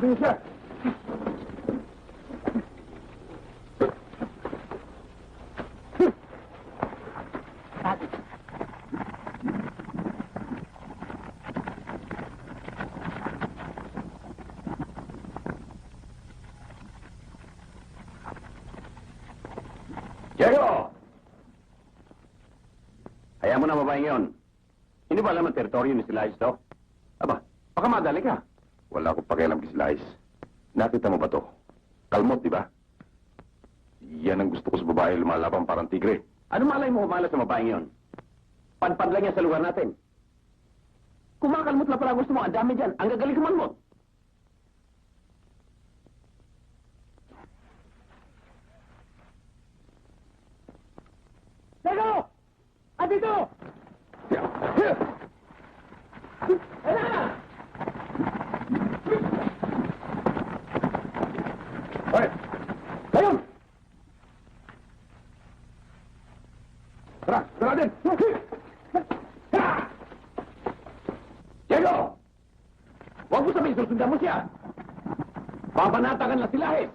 Hanapin niyo siya. Diego! Hayaan mo na babaeng yun. Hindi ba alam ang teritoryo ni Silais to? Aba, baka madali ka. Wala akong pakialam kay Silais. Nakita mo ba to? Kalmot, di ba? Yan ang gusto ko sa babae lumalaban parang tigre. Ano malay mo kumala sa babaeng yun? Padpad lang yan sa lugar natin. Kumakalmot na pala gusto mo, ang dami dyan. Ang gagaling kumalmot. Diego! Andito! Ayan! Hoy! Ayun! Tara! Tara din! Diego! Huwag mo sabihin, susundan mo siya! Babanatakan na sila eh!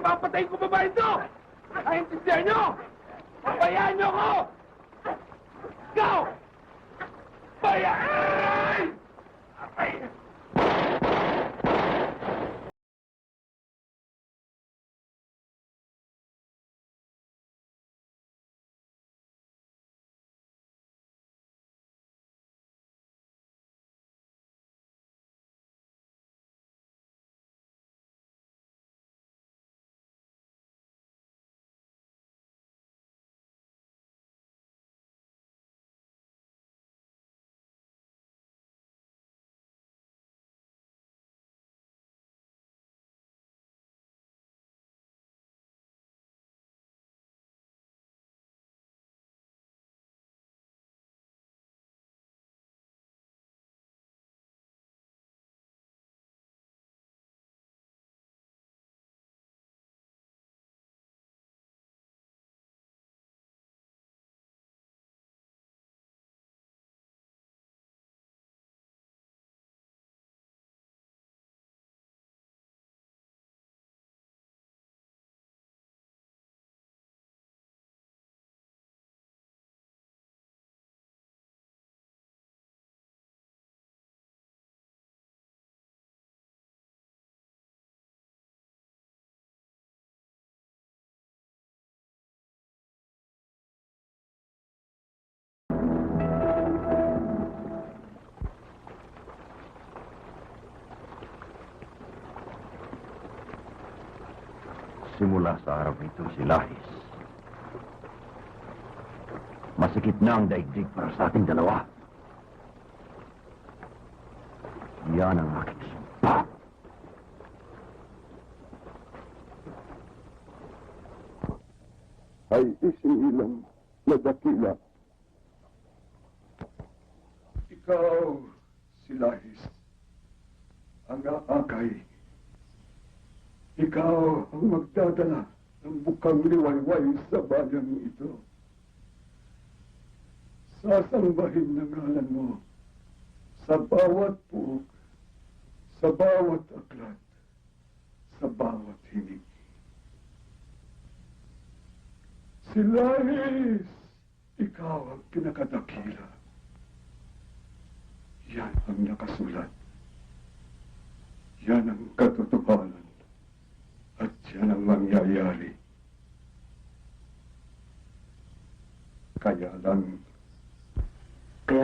Papatayin ko babae ito! Naintindihan nyo? Pabayaan nyo ko! Ikaw! Bayaan! Ay! Magsimula sa araw ito si Lahis. Masikip na ang daigdig para sa ating dalawa. Yan ang aking sumpa. Ay isilang na dakila. Ikaw, si Lahis, ang aakay. Ikaw ang magdadala ng bukang liwayway sa bayan ito. Sasambahin ng ngalan mo sa bawat puok, sa bawat aklat, sa bawat hinig. Si Lahis, ikaw ang pinakadakila. Yan ang nakasulat. Yan ang katotohanan. At yan ang mangyayari. Kaya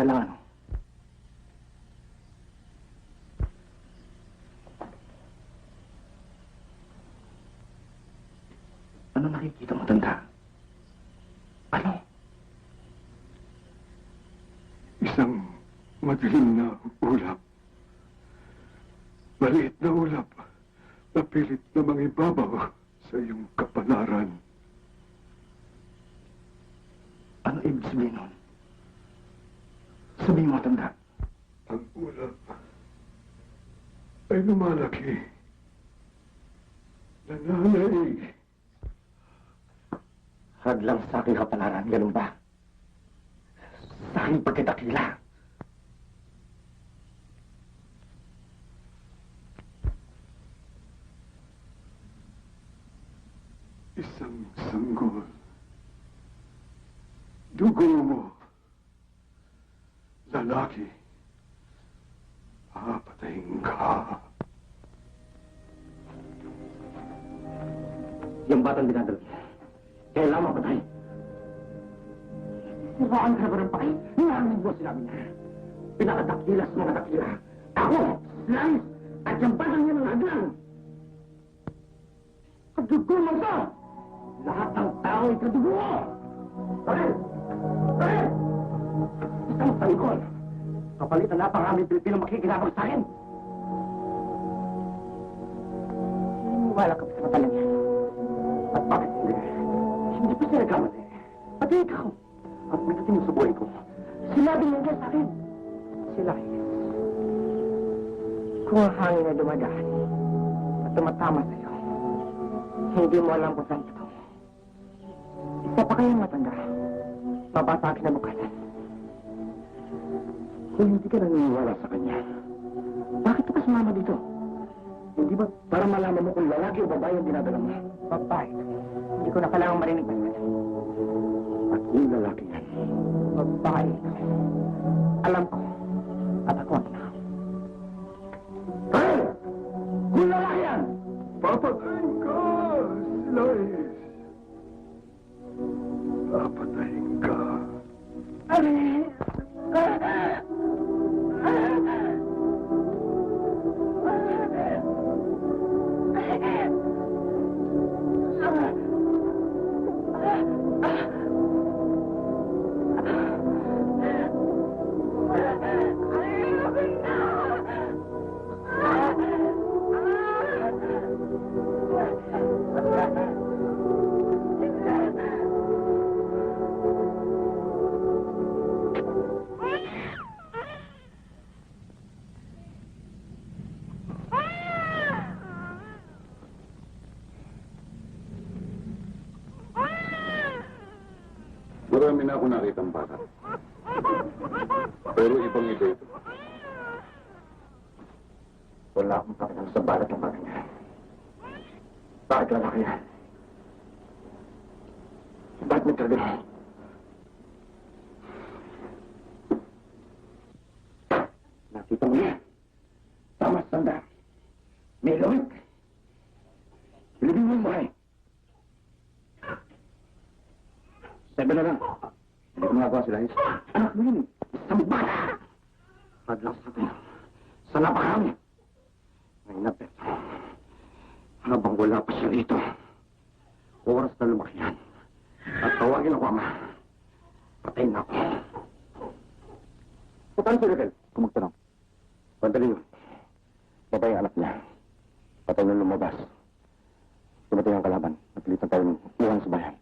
lang ano? Ano nakikita mo, tanda? Ano? isang madilim na ulap. Maliit na ulap na pilit na mangibabaw sa iyong kapalaran. Ano ibig sabihin nun? Sabihin mo, tanda. Ang ulap ay lumalaki. Nananaig. Hadlang sa aking kapalaran, ganun ba? Sa aking pagkadakila. Isang sanggol. Dugo mo. Lalaki. Papatayin ka. Yung batang dinadala niya. Kailangan patay. Siraan ka ba ng pakay? Narinig mo sinabi niya. Pinakadakila sa mga dakila. Ako, Lance, at yung batang niya ng hadlang. Kadugo mo ito! Lahat ng tao ay kadugo mo! Bakit? Bakit? Isang sanggol. Kapalit na napakaming Pilipino makikinabang sa akin. Wala ka pa sa matalang yan. At bakit hindi? Hindi pa siya nagkamali. Pati ikaw. At pagdating sa buhay ko, sinabi niya sa akin. Sila kung ang hangin ay dumadaan at tumatama sa'yo, hindi mo alam kung saan ito. Isa pa kayang matanda. Mabata kinabukasan. Kung hindi ka naniniwala sa kanya, bakit ka sumama dito? Hindi ba para malaman mo kung lalaki o babae ang dinadala mo? Babae. Hindi ko na kailangang marinig pa yan. At yung lalaki yan, babae. Alam ko. At ako ang ina. Hey! Kung lalaki yan! Papatayin ka, Lahis. Papatayin ka. Marami na ako nakitang bata. Pero ibang iba ito. Wala akong pakialam sa balat ng bagay niya. Bakit lalaki yan? Bakit nagtrabaho? Nakita mo yan. Tama sa tanda. May lawit. Ilibing mo yung buhay. Sabi na lang. Hindi ko nagawa si Lahis. Anak mo yun. Isang bata. Hadlang sa atin. Sa napakarami. Ngayon na, Pedro. Habang wala pa siya rito, Oras na lumaki yan. At tawagin ako, Ama. Patayin na ako. Paano si Raquel? Kumagtanong. Pantali yun. Patay ang anak niya. Patay nung lumabas. Tumatay ang kalaban. Napilitan tayo iwan sa bayan.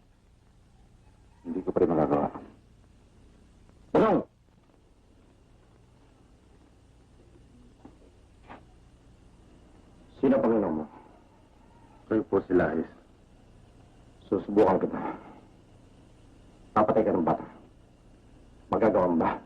Hindi ko pa rin magagawa. Tanong! Sino ang Panginoon mo? Kayo po si Lahis. Susubukan kita. Papatay ka ng bata. Magagawa mo ba?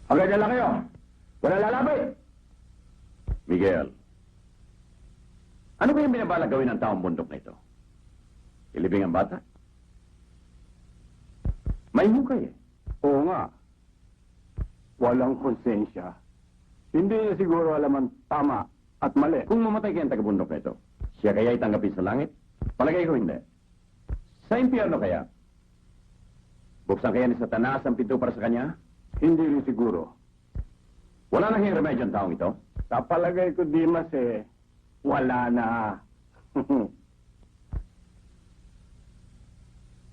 Hanggang dyan lang kayo. Wala lalabay. Miguel, ano ba yung binabalak gawin ng taong bundok na ito? Ilibing ang bata? May hukay eh. Oo nga. Walang konsensya. Hindi niya siguro alam ang tama at mali. Kung mamatay kayang taga-bundok na ito, siya kaya itanggapin sa langit? Palagay ko hindi. Sa impyerno kaya? Buksan kaya ni Satanas ang pinto para sa kanya? Hindi rin siguro. Wala nang hing remedyo ang taong ito? Sa palagay ko, Dimas, wala na.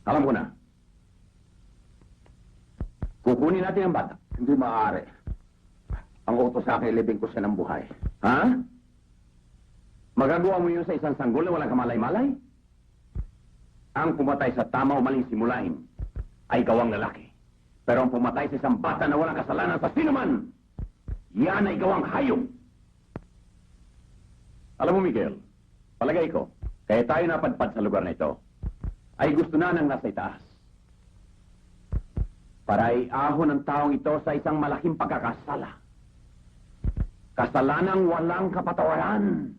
Alam ko na. Kukunin natin ang bata. Hindi maaari. Ang utos sa akin, ilibing ko siya ng buhay. Ha? Magagawa mo yun sa isang sanggol na walang kamalay-malay? Ang pumatay sa tama o maling simulain ay gawang lalaki. Pero ang pumatay sa isang bata na walang kasalanan sa sinuman, yan ay gawang hayop. Alam mo, Miguel, palagay ko, kaya tayo napadpad sa lugar na ito, ay gusto na ng nasa itaas. Para iahon ang taong ito sa isang malaking pagkakasala. Kasalanang walang kapatawaran.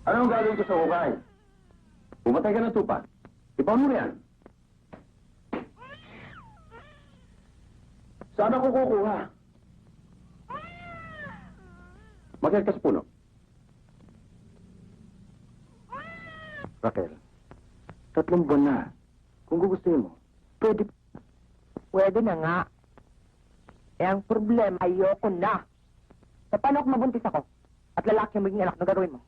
Ano ang gagawin ko sa hukay? Pumatay ka ng tupa. Ipaon mo yan. Saan ako kukuha? Magyag ka sa puno. Raquel, 3 buwan na. Kung gugustuhin mo, pwede. Pwede na nga. Eh, ang problema, ayoko na. Sa paano kung mabuntis ako? At lalaki ang maging anak, ano gagawin mo?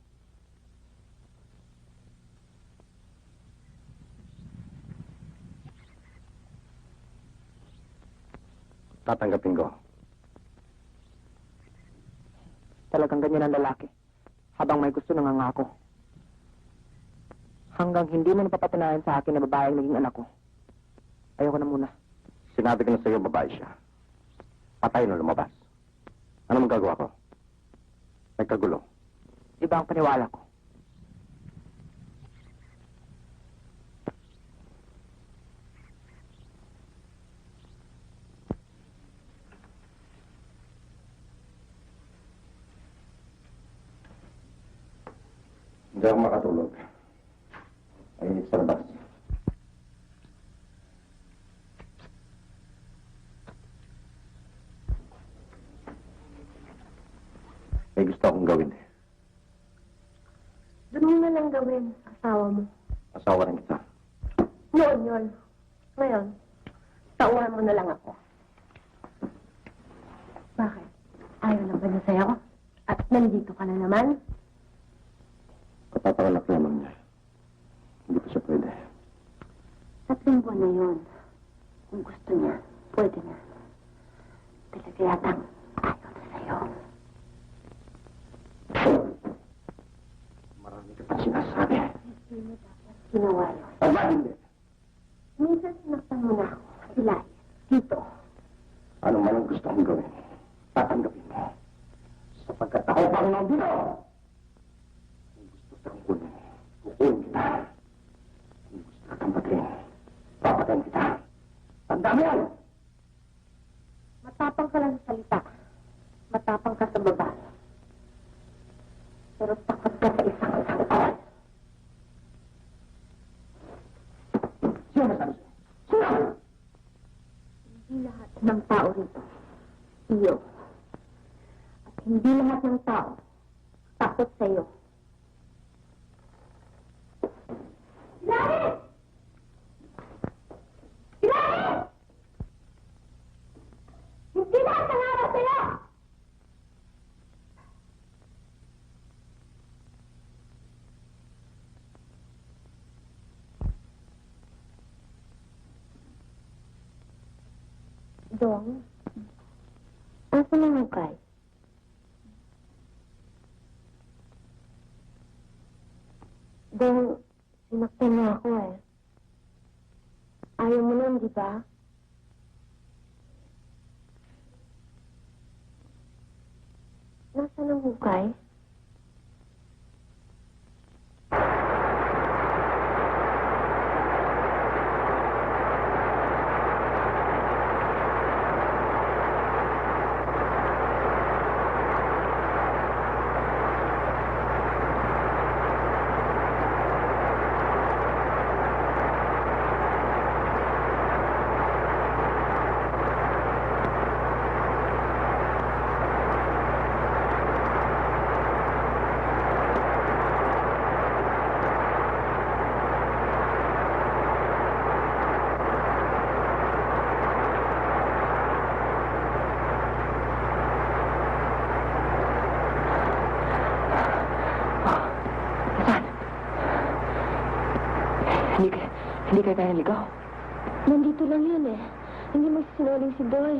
Tatanggapin ko. Talagang ganyan ang lalaki. Habang may gusto nangangako. Hanggang hindi mo napapatunayan sa akin na babae ang naging anak ko. Ayoko na muna. Sinabi ko na sa'yo, babae siya. Patay na lumabas. Ano magagawa ko? May kagulo. Iba ang paniwala ko. Hindi ako makatulog. Ay, sa labas. May gusto akong gawin. Doon mo na lang gawin, asawa mo. Asawa rin kita. Yun. Ngayon, tauhan mo na lang ako. Bakit? Ayaw na ba niya sa'yo? At nandito ka na naman? Kapatawanak lamang niya. Hindi pa siya pwede. Sa 3 buwan na yun, kung gusto niya, pwede na. Talaga yatang ayaw na sa'yo. Marami ka pang sinasabi. Hindi mo dapat ginawa yun. Aba, hindi. Minsan sinaktan mo na ako, Elias, dito. Ano man ang gusto kong gawin, tatanggapin mo. Sapagkat ako pang nandito. Kung gusto kang kunin, kukunin kita. Kung gusto kang patayin, papatayin kita. Tanda mo yan! Matapang ka lang sa salita. Matapang ka sa baba. Pero takot ka sa isang tao. Sino masabi sa'yo? Sino? Hindi lahat ng tao rito. Iyo. At hindi lahat ng tao takot sa iyo. Ilahi! Ilahi! Hindi lahat ng araw sa iyo! Dong, asa na ang kay? Dong, sinaktan na ako eh. Ayaw mo nun, di ba? Nasaan ang hukay? Hindi kayo tayo naligaw. Nandito lang yun eh. Hindi magsisinungaling si Doy.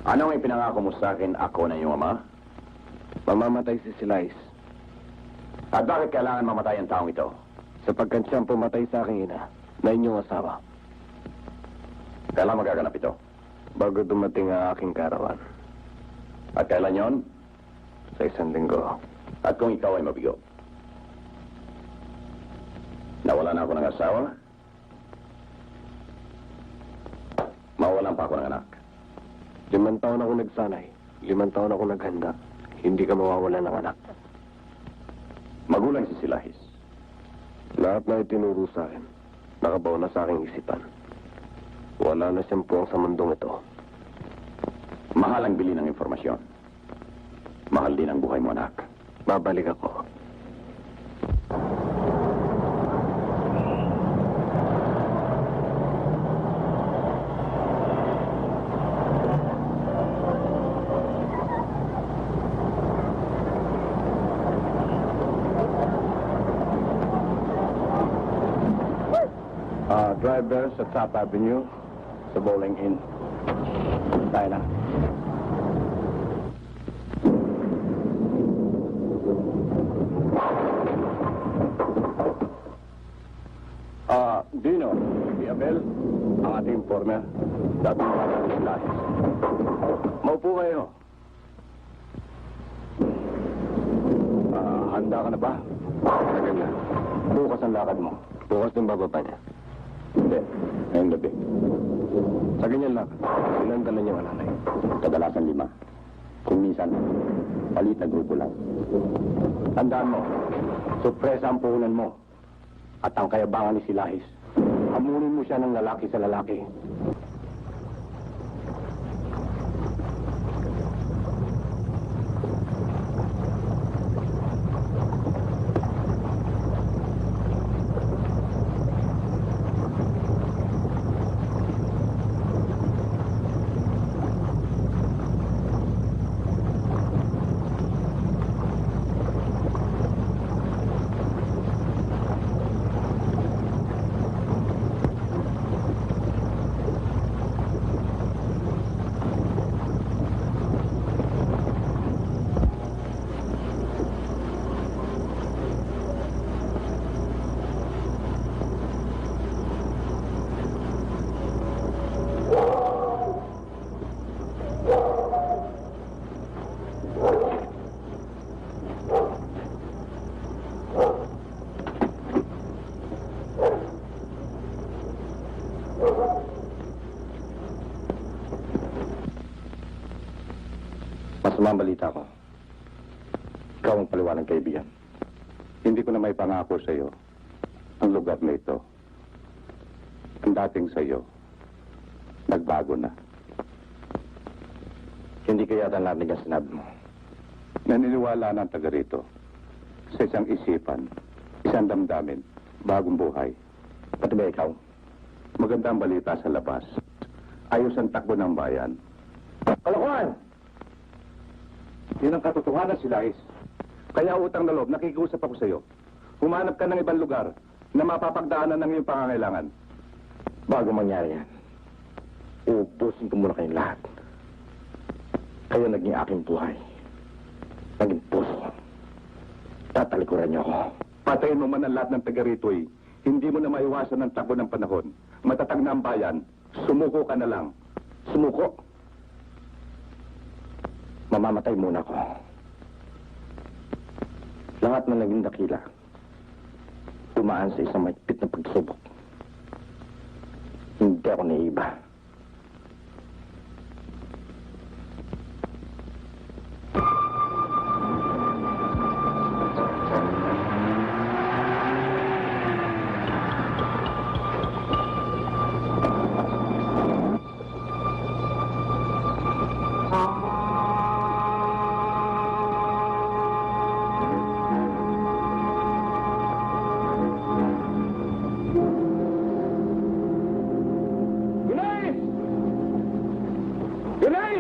Ano ang ipinangako mo sa akin, ako na iyong ama? Mamamatay si Silas. At bakit kailangan mamatay ang taong ito? Sapagkat siyang pumatay sa aking ina na inyong asawa. Kailan magaganap ito? Bago dumating ang aking karawan. At kailan yon? Sa 1 linggo. At kung ikaw ay mabigo? Nawala na ako ng asawa? lang pa ako ng anak. 5 taon ako nagsanay. 5 taon ako naghanda. Hindi ka mawawala ng anak. Magulang si Silahis. Lahat na itinuro sa akin, nakabaw na sa aking isipan. Wala na siyang puwang sa mundong ito. Mahal ang bili ng informasyon. Mahal din ang buhay mo, anak. Babalik ako. Driver sa Top Avenue, sa Bowling Inn. Tayo na. Dino, si Abel, ang ating informer, dating bata ni Silahis. Maupo kayo. Handa ka na ba? Tagal na. Bukas ang lakad mo. Bukas din bababa niya. Hindi, ngayong gabi. Sa ganyan lang, ilang dala niya wala na yun. Kadalasan 5. Kung minsan, palit na grupo lang. Tandaan mo, sorpresa ang puhunan mo. At ang kayabangan ni Silahis. Hamunin mo siya ng lalaki sa lalaki. Masamang balita ko. Ikaw ang paliwanag, kaibigan. Hindi ko na may pangako sa iyo ang lugar na ito. Ang dating sa iyo, nagbago na. Hindi kaya narinig ang sinabi mo. Naniniwala ng taga rito sa isang isipan, isang damdamin, bagong buhay. Pati ba ikaw? Magandang balita sa labas. Ayos ang takbo ng bayan. Kalokohan! Yun ang katotohanan, Silahis. Kaya utang na loob, nakikiusap ako sa iyo. Humanap ka ng ibang lugar na mapapagdaanan ng iyong pangangailangan. Bago mangyari yan, uubusin ko muna kayong lahat. Kayo naging aking buhay. Naging puso. Tatalikuran niyo ako. Patayin mo man ang lahat ng taga rito eh. Hindi mo na maiwasan ang takbo ng panahon. Matatag na ang bayan. Sumuko ka na lang. Sumuko. Mamamatay muna ako. Lahat ng naging dakila, dumaan sa isang mahigpit na pagsubok. Hindi ako naiiba.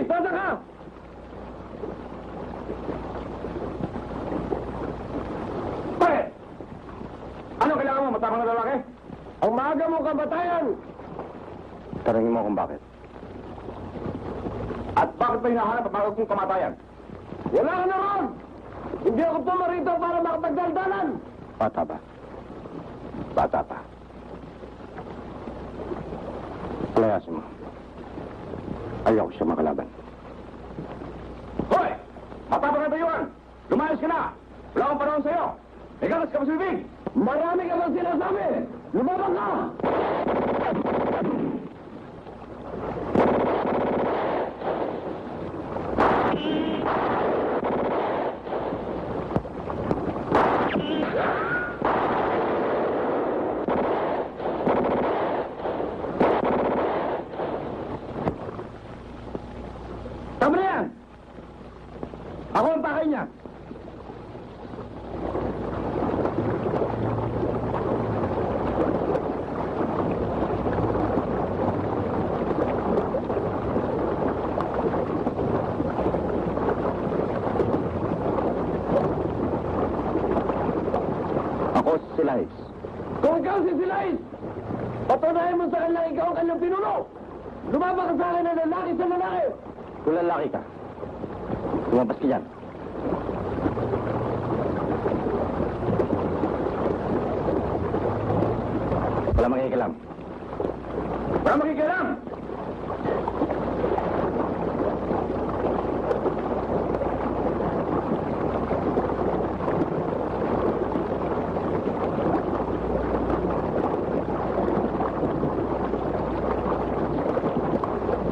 Basta ka! Bakit? Ano kailangan mo? Matapang na lalaki? Ang maaga mo kamatayan! Tarangin mo kung bakit. At bakit pa hinahanap ang bago kong kamatayan? Wala ka na ron! Hindi ako pumarito para makapagdaldalan! Bata ba? Bata pa. Palayasin mo. Ayaw siya makalaban. Hoy! Matapang na tayuan! Lumayas ka na! Wala akong panahon sa'yo! May ganas ka pa sa bibig! Marami ka bang sinasabi? Lumabang ka! Tama na yan! Ako ang pakay niya! Ako si Silais. Kung ikaw si Silais, patunayan mo sa kanila ikaw ang kanyang pinuno! Lumabas ka sa akin na lalaki sa lalaki! Kung lalaki ka, lumabas ka dyan. Wala makikialam. Wala makikialam!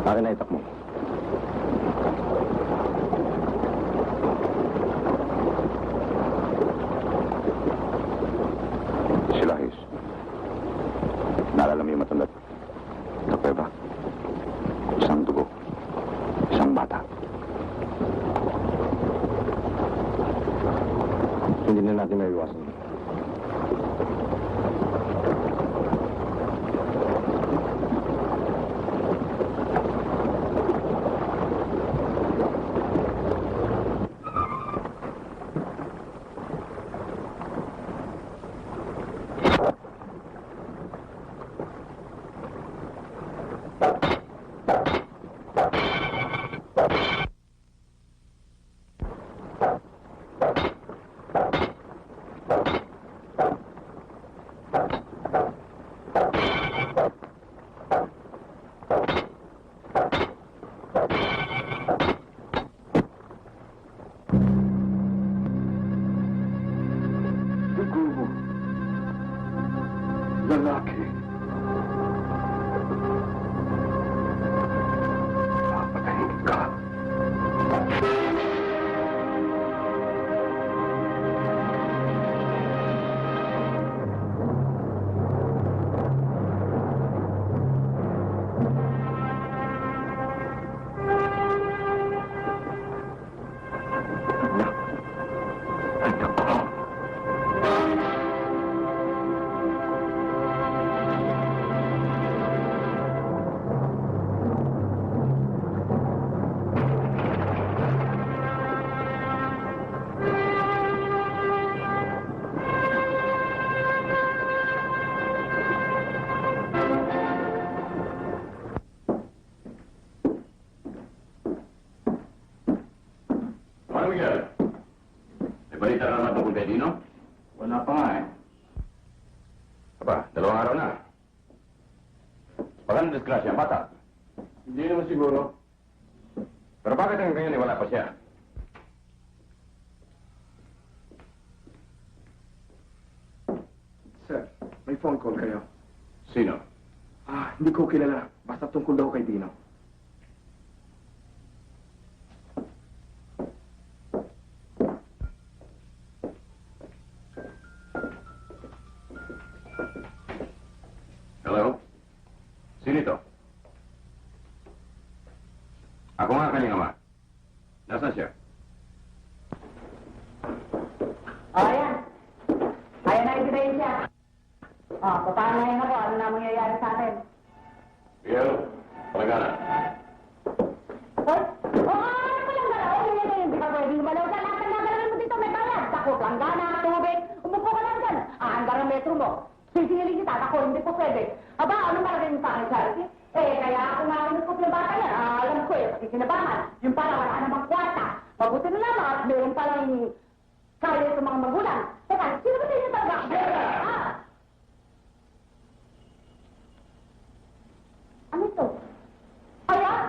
Akin na itak mo. Silahis. Naalala mo yung matanda? Kakweba. Isang dugo. Isang bata. Hindi na natin may iwasan. Lalaki. Papatayin ka. Anak. Anak ko. Ano Miguel? May balita ka naman tungkol kay Dino? Wala pa nga eh. Aba, 2 araw na. Baka na-disgrasya ang bata. Hindi naman siguro. Pero bakit hanggang ngayon wala pa siya? Sir, may phone call kayo. Sino? Hindi ko kilala. Basta tungkol daw kay Dino. Hello? Sino ito? Ako nga kanyang ama. Nasaan siya? Ayan. Ayan na ebidensya. Paano na yun ako? Ano na mangyayari sa atin? Miguel, palagana. Hoy! Ano pa lang gano'n? Hindi ka pwede lumalaw dyan. Lahat ng gagawin mo dito may bayad. Takot lang gana, tubig. Umupo ka lang dyan. Hanggang ang metro mo. Sisingiling kita. Ako, hindi po pwede. Aba, ano malagay mo sa akin, Charity? Kaya ako nga inutkop ng bata yan. Alam ko eh, pati kinabahan. Yung parang wala namang kwarta. Mabuti na lamang at meron palang kaya sa mga magulang. Teka, sino ba tayo talaga? Ano ito? Ayan!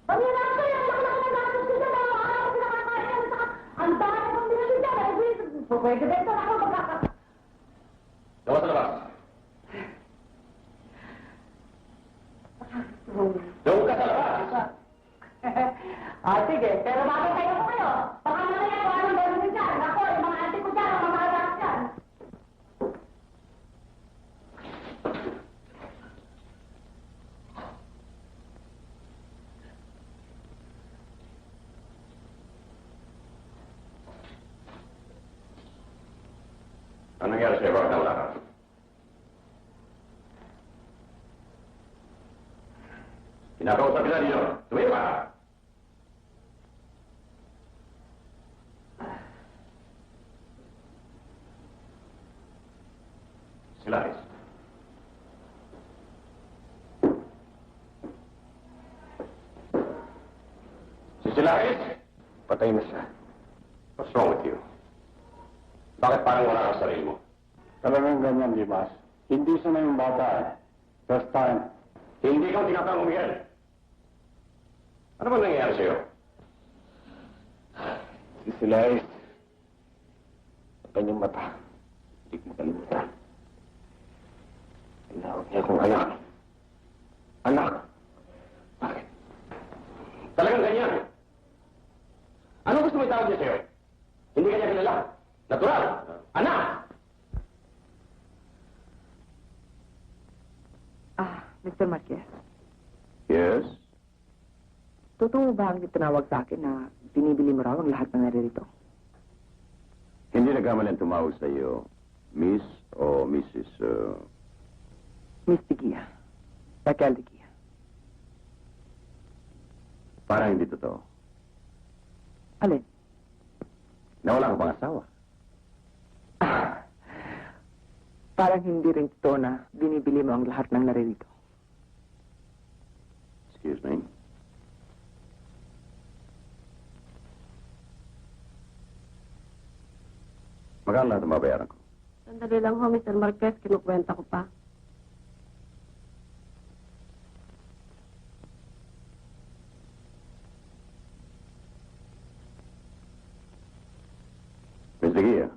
Pag-ilan ko yan! Laki-laki na gastos ko dyan! Araw-araw ko pinakakain! Ang dami kong binili dyan! Pwede ba ito? Ako magkakasin! Dawa sa labas. Dawa ka sa labas. Sige. Pero bakit kayo ko kayo? Baka mamaya kung anong gawin nyo dyan. Ako, yung mga auntie ko dyan, ang mga anak dyan. Ano nangyari sa'yo? Bakit nawala ka? Kinakausap kita dito. Tumayo ka! Sila Ice. Si Sila Ice? Patay na siya. What's wrong with you? Bakit parang wala kang sarili mo? Talagang ganyan, Dimas. Hindi siya na yung bata eh. First time. Hindi ka tinatawag, Miguel. Ano ba nangyayari sa'yo? Si Silais. Ang kanyang mata. Hindi ko makalimutan. Tinawag niya akong anak. Anak! Bakit? Talagang ganyan. Ano gusto mo itawag niya sa'yo? Hindi ka niya kilala. Natural. Anak! Mr. Marquez, Yes? totoo ba ang tinawag sa akin na binibili mo raw ang lahat ng naririto? Hindi nagkamali ang tumawag sa iyo, Miss o Mrs. Miss Digia. Raquel Digia. Parang hindi totoo. Alin? Nawala ka pang asawa. Parang hindi rin totoo na binibili mo ang lahat ng naririto. Excuse me. Magkano lahat ang mabayaran ko? Sandali lang ho, Mr. Marquez. Kinukwenta ko pa. Miss Digia,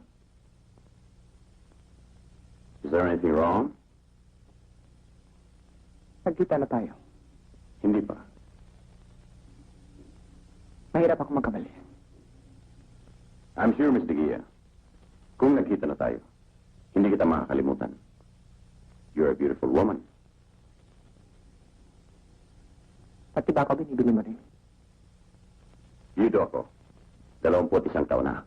is there anything wrong? Nagkita na tayo. Hindi pa. Mahirap ako magkamali. I'm sure, Miss Digia, kung nagkita na tayo, hindi kita makakalimutan. You're a beautiful woman. Pati ba ako binibili mo rin? Yudo ako. 21 taon na.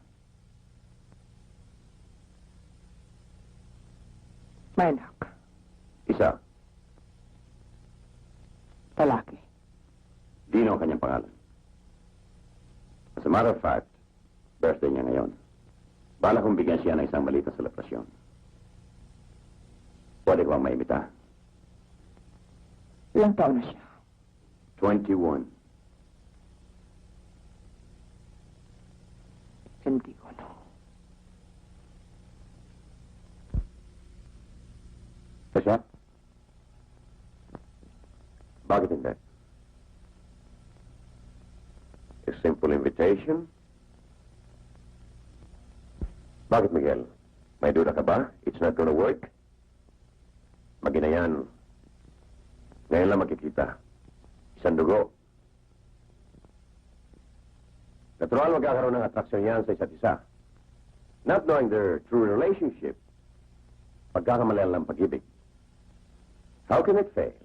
May anak. Isa, Lalaki. Dino ang kanyang pangalan. As a matter of fact, birthday niya ngayon. Bala kong bigyan siya ng isang maliit na selebrasyon. Pwede ko bang maimita? Ilang taon na siya? 21. Hindi ko ano. Siya? Bakit hindi? A simple invitation? Bakit, Miguel? May duda ka ba? It's not gonna work? Magina yan. Ngayon lang magkikita. Isang dugo. Natural magkakaroon ng atraksyon yan sa isa't isa. Not knowing their true relationship, pagkakamalian lang pag-ibig. How can it fail?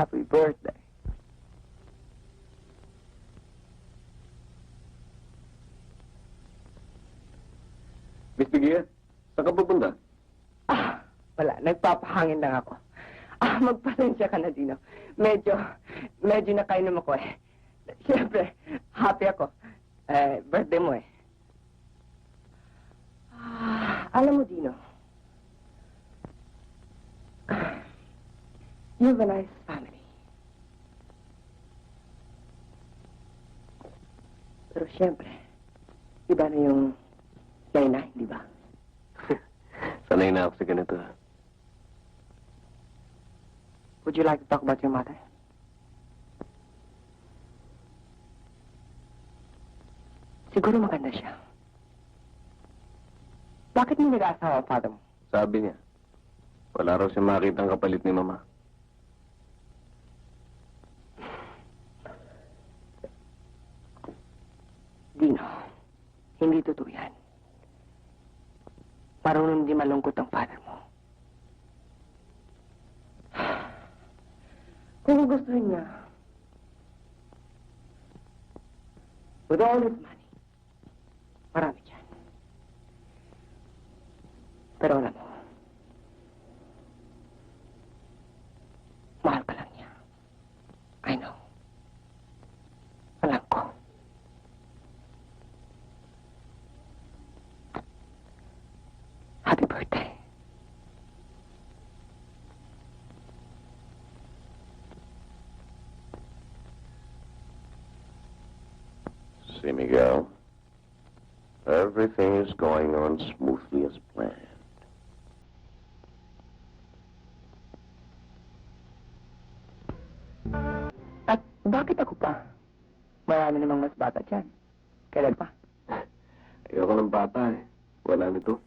Happy birthday. Miss Bigyan, saan ka pupunta? Wala. Nagpapahangin lang ako. Magpasensya ka na, Dino. Medyo nakainom ako eh. Siyempre, happy ako. Birthday mo eh. Alam mo, Dino, you have a nice family. Pero siyempre, iba na yung Laina, hindi ba? Sanay na ako sa ganito. Would you like to talk about your mother? Siguro maganda siya. Bakit mo nag-aasawa ang father mo? Sabi niya, wala raw siya makita ang kapalit ni Mama. Dino, hindi totoo yan. Marunong di malungkot ang father mo. Kung gustuhin niya, with all his money, marami dyan. Pero alam mo, mahal ka lang niya. I know. Alam ko. Happy birthday. See, Miguel, everything is going on smoothly as planned. At bakit ako pa? Marami namang mas bata dyan. Kailan pa? Ayoko ng bata eh. Wala nito.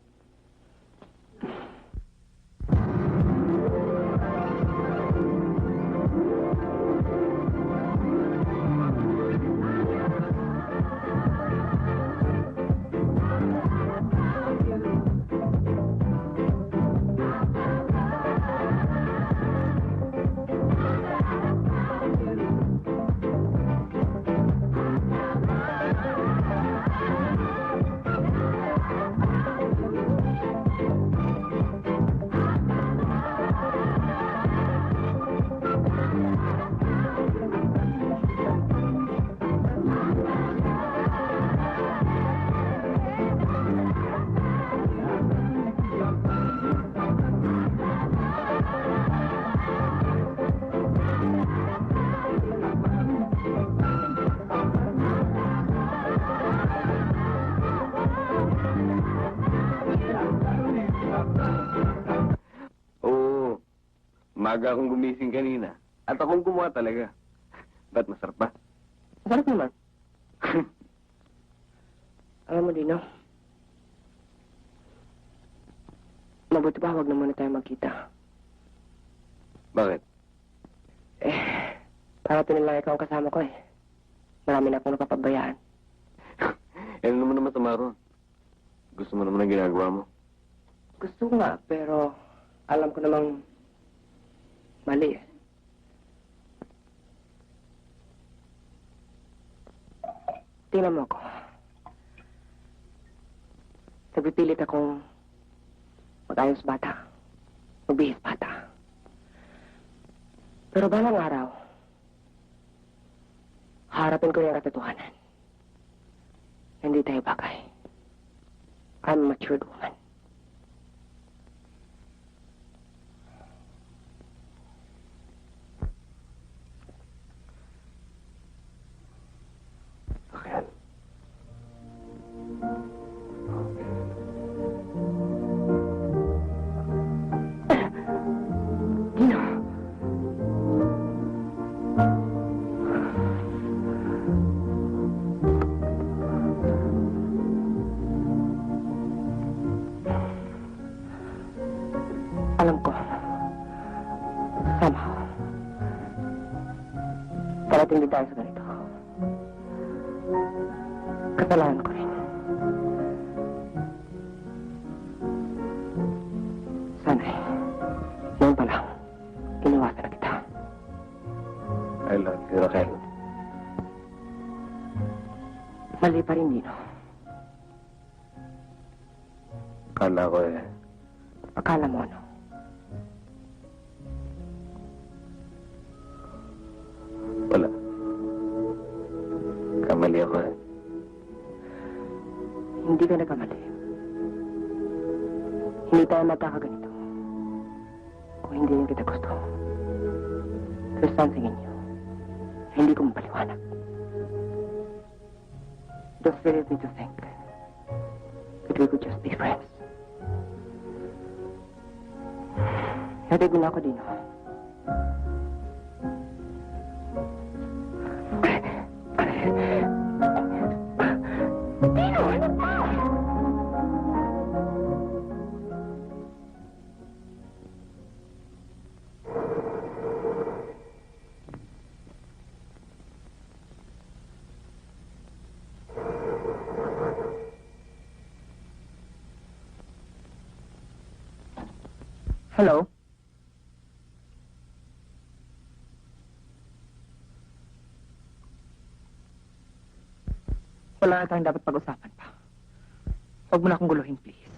Oo. Maga akong gumising kanina. At akong gumawa talaga. Ba't masarap ba? Masarap naman. Alam mo, Dino, mabuti ba huwag na muna tayo magkita? Bakit? Para lang ikaw ang kasama ko eh. Marami na akong napapabayaan. Ano naman naman masama ron? Gusto mo naman ang ginagawa mo? Gusto ko nga, pero alam ko namang mali eh. Tingnan mo ako. Nagpipilit akong mag-ayos bata. Magbihis bata. Pero balang araw, harapin ko yung katotohanan. Hindi tayo bagay. I'm a matured woman. Okay. Dino. Alam ko. Somehow. Parating din tayo sa ganito. Kasalanan ko rin. Sana'y, noon pa lang, iniwasan na kita. Mali pa rin, Dino. Akala ko Akala mo ano? wala. Kamali ako Hindi ka nagkamali. Hindi tayo magkakaganito. Kung hindi rin kita gusto. There's something in you na hindi ko mapaliwanag. Just leave me to think that we could just be friends. Hatid mo na ako, Dino. Dino, ano ba? Hello? Wala na tayong dapat pag-usapan pa. Huwag mo na akong guluhin, please.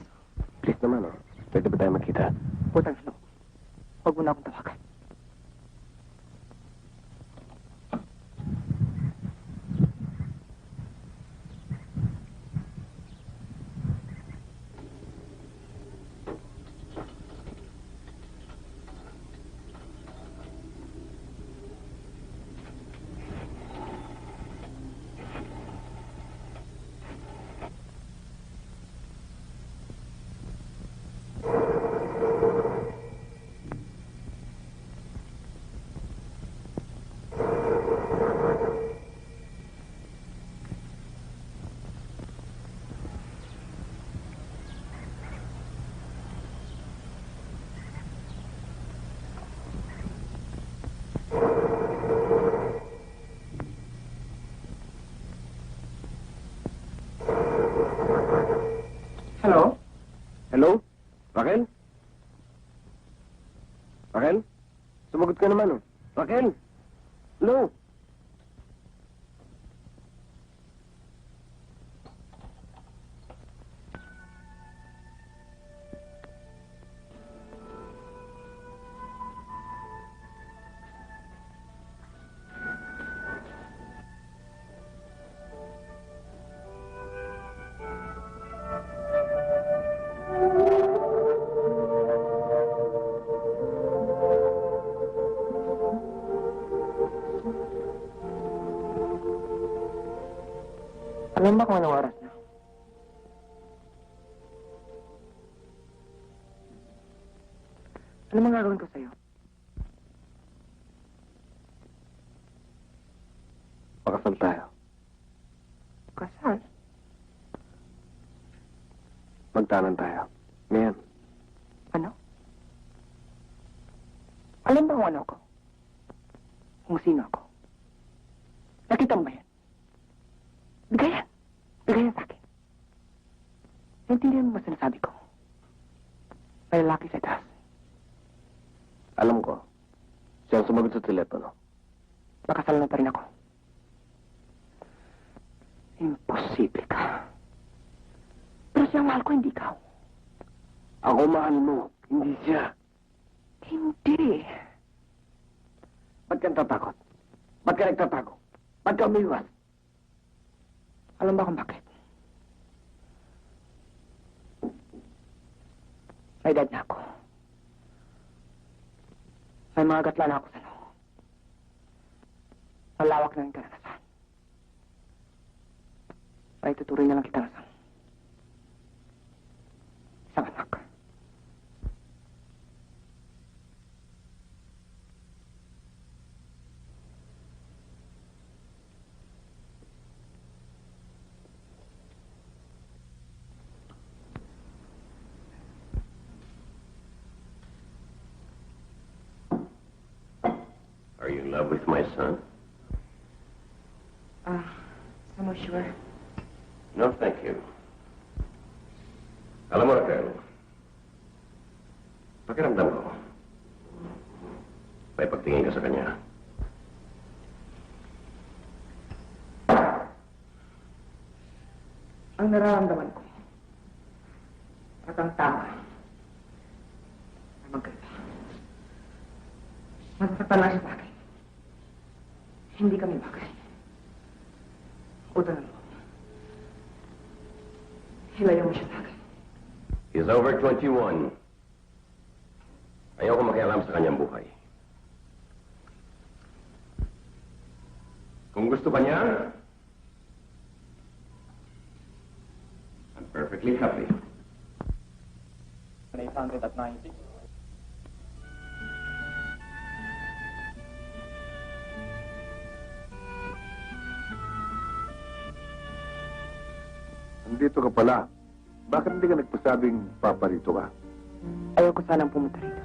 Please naman, Pwede ba tayo magkita? Putang sa loob. Huwag mo na akong tawagan. Hello? Hello? Raquel? Raquel? Sumagot ka naman, Raquel? Hello? Alam ba kung anong oras na? Ano mang gagawin ko sa'yo? Pakasal tayo. Kasal? Magtanan tayo. Ngayon. Ano? Alam ba kung ano ako? Kung sino ako? Nakita mo ba yan? Bigayan. Bigayan sa akin. Naintindihan mo ba sinasabi ko? May lalaki sa taas. Alam ko. Siya ang sumagot sa telepono. Makasal na pa rin ako. Imposible ka. Pero siya ang mahal ko, hindi ikaw. Ako mahal mo, hindi siya. Hindi. Ba't ka natatakot? Ba't ka nagtatago? Ba't ka umiwas? Alam ba kung bakit? May edad na ako. May mga gatla na ako sa noo. Malawak na yung karanasan. Ay tuturing na lang kita ng isang anak. Are you in love with my son? I'm not sure. No, thank you. Alam mo, Raquel, pakiramdam ko, may pagtingin ka sa kanya. Ang nararamdaman ko at ang tama na magkaiba. Masasaktan lang siya sa akin. Hindi kami bagay. Utan mo. Hilayo mo siya sa akin. He's over 21. Ayoko makialam sa kanyang buhay. Kung gusto pa niya, I'm perfectly happy. 800 at 90. Nandito ka pala. Bakit hindi ka nagpasabing paparito ka? Ayoko sanang pumunta rito.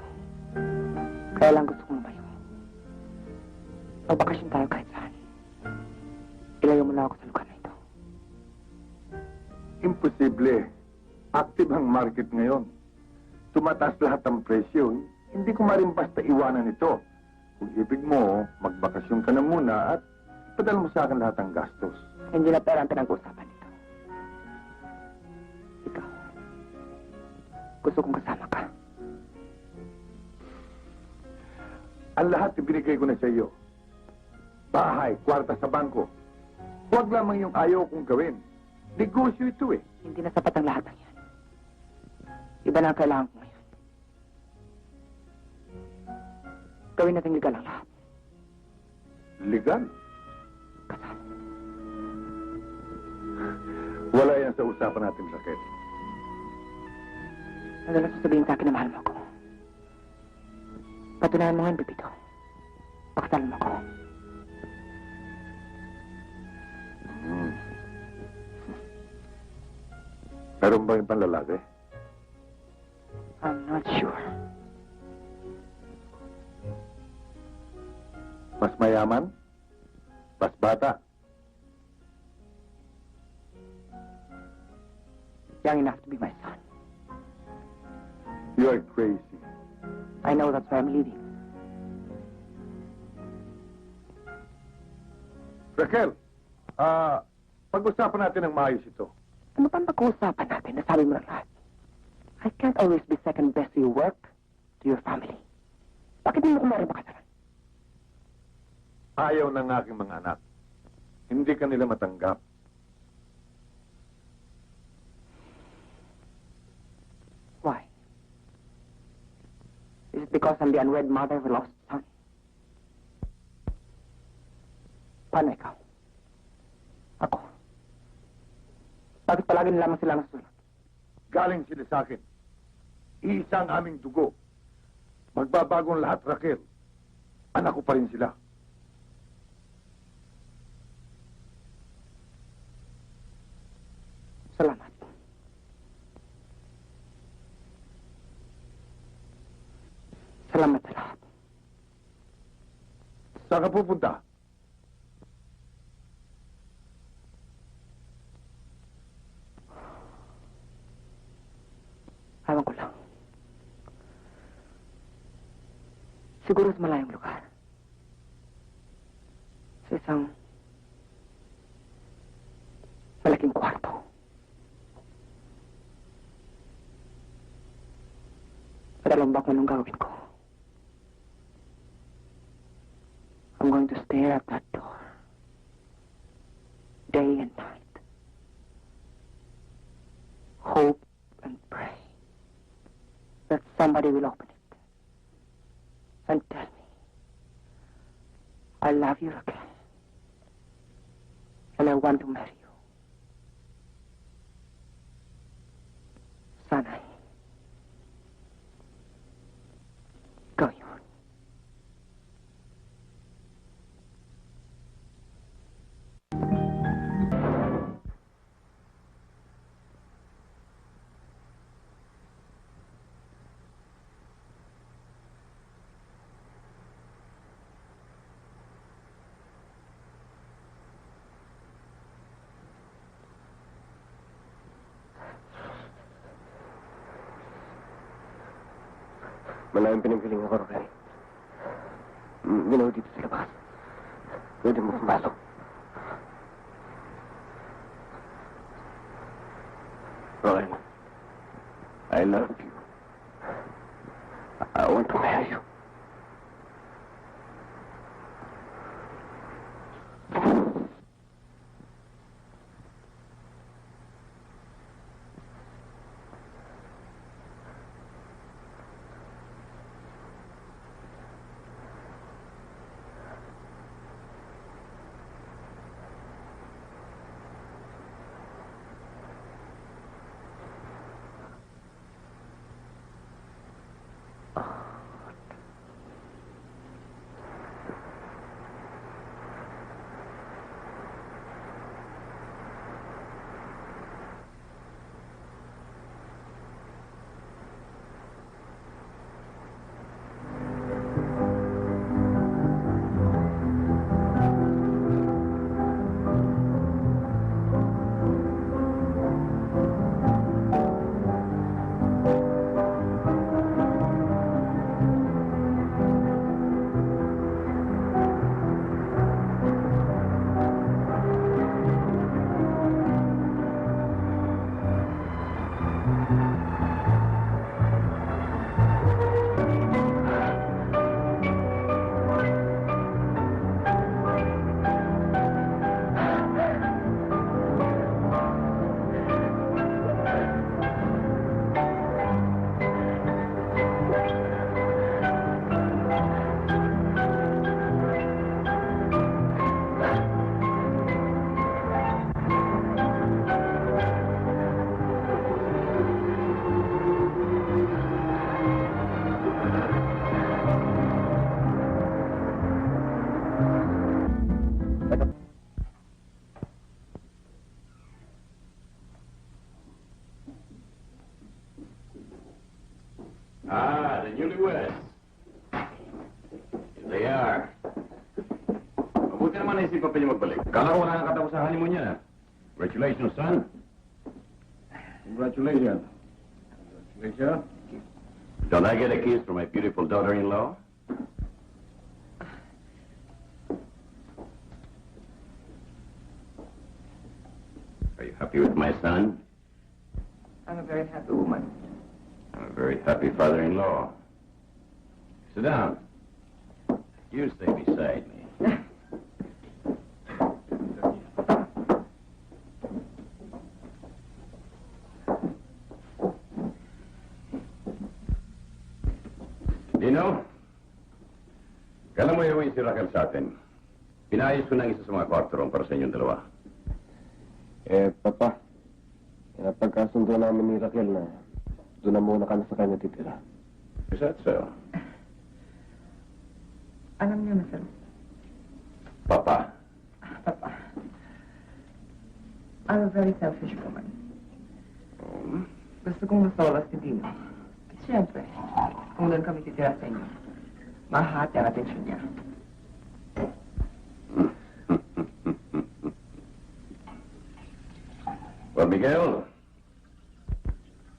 Kaya lang gusto kong umayo. Magbakasyon tayo kahit saan. Ilayo mo na ako sa lugar na ito. Imposible. Active ang market ngayon. Tumataas lahat ang presyo. Hindi ko maring basta iwanan ito. Kung ibig mo, magbakasyon ka na muna at ipadala mo sa akin lahat ng gastos. Hindi na pera ang pinag-uusapan nito. Ikaw. Gusto kong kasama ka. Ang lahat ibinigay ko na sa iyo. Bahay, kwarta sa bangko. Huwag lamang yung ayaw kong gawin. Negosyo ito eh. Hindi na sapat ang lahat ng yan. Iba na ang kailangan ko ngayon. Gawin natin legal ang lahat. Legal? Kasal. Wala yan sa usapan natin, Raquel. Madalas sasabihin sa akin na mahal mo ako. Patunayan mo ngayon, Pepito. Pakasalan mo ako. Meron ba yung panlalaki? I'm not sure. Mas mayaman? Mas bata? Young enough to be my son. You're crazy. I know that's why I'm leaving. Raquel, pag-usapan natin ng maayos ito. Ano pang pag-uusapan natin? Nasabi mo na lahat. I can't always be second best to your work, to your family. Bakit hindi mo kumarin pakasalan? Ayaw ng aking mga anak. Hindi ka nila matanggap. Why? Is it because I'm the unwed mother of a lost son? Paano ikaw? Ako? Bakit palagi nilamang sila nasusunod? Galing sila sa akin. Iisa ang aming dugo. Magbabagong lahat, Raquel. Anak ko pa rin sila. Salamat. Salamat sa lahat. Saan ka pupunta? Ewan ko lang. Siguro sa malayong lugar. Sa isang malaking kwarto. Padalong ba kung anong gagawin ko? I'm going to stare at that door. Day and night. Hope and pray that somebody will open it and tell me, I love you, Raquel, and I want to marry you. Sana'y ikaw yun. Malayang pinanggaling ako, Raquel. Ginawa dito sa labas. Pwede mo pumasok. I love you. I want to marry you. Ah, the newlyweds. Here they are. Mabuti naman naisipan pa niyo magbalik. Kala ko wala nang katapos ang honeymoon niya. Congratulations, son. Congratulations. Congratulations. Don't I get a kiss from my beautiful daughter-in-law? Are you happy with my son? I'm a very happy woman. I'm a very happy father-in-law. Sit down. You stay beside me. Dino, kailan mo iuwi si Raquel sa atin? Pinayos ko ng isa sa mga kwarto room para sa inyong dalawa. Papa, napagkasundo namin ni Raquel na doon na muna kami sa kanya titira. Is that so? Alam niyo na, sir. Papa. Papa. I'm a very selfish woman. Gusto kong masolas si Dino. Siyempre, kung doon kami titira sa inyo, mahati ang atensyon niya. Well, Miguel,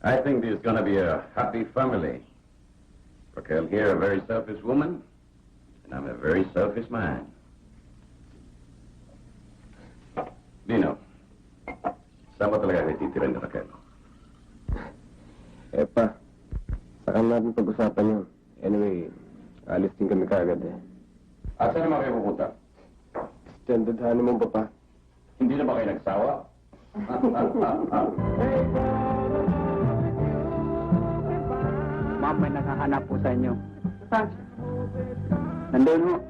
I think there's going to be a happy family. Raquel here, a very selfish woman, and I'm a very selfish man. Dino, saan ba talaga kayo titira ni Raquel? Pa, saka natin pag-usapan yun. Anyway, alis din kami kaagad At saan naman kayo pupunta? Extended honeymoon, Papa. Hindi na ba kayo nagsawa? Ma'am, may nakahanap po sa inyo. Saan siya? Nandun ho.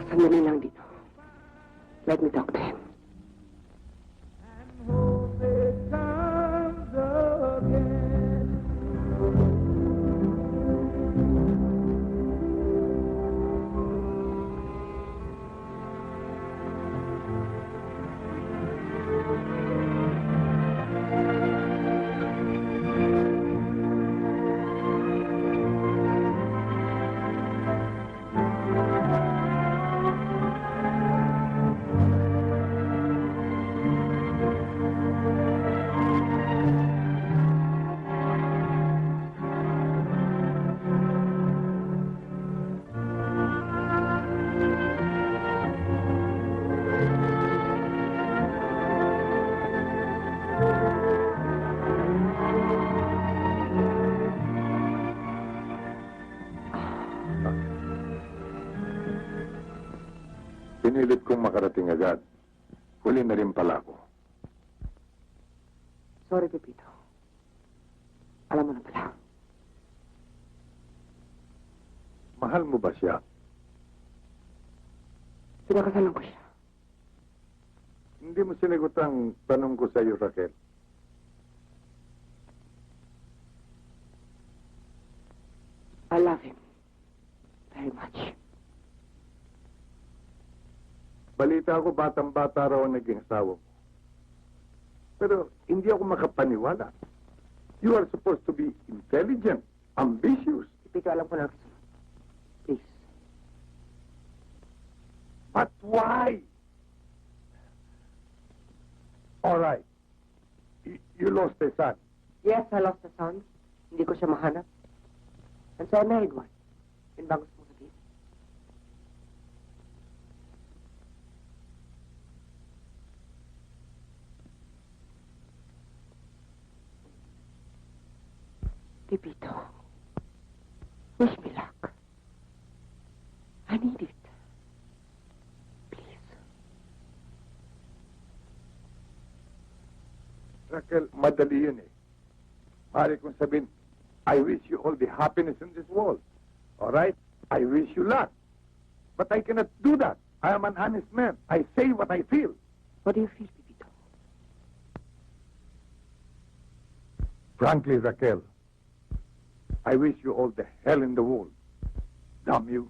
Sandali lang dito. Let me talk to him. Pinilit kong makarating agad. Huli na rin pala ako. Sorry, Pepito. Alam mo na pala. Mahal mo ba siya? Pinakasalan ko siya. Hindi mo sinagot ang tanong ko sa iyo, Raquel. I love him. Very much. Balita ko, batang-bata raw ang naging asawa mo. Pero hindi ako makapaniwala. You are supposed to be intelligent, ambitious. Pepito, alam ko na gusto mo. Please. But why? All right. You lost a son. Yes, I lost a son. Hindi ko siya mahanap. And so I married one. Yun ba gusto mo sabihin? Pepito, wish me luck. I need it. Please. Raquel, madali yun eh. Maaari kong sabihin, I wish you all the happiness in this world. All right? I wish you luck. But I cannot do that. I am an honest man. I say what I feel. What do you feel, Pepito? Frankly, Raquel, I wish you all the hell in the world. Damn you.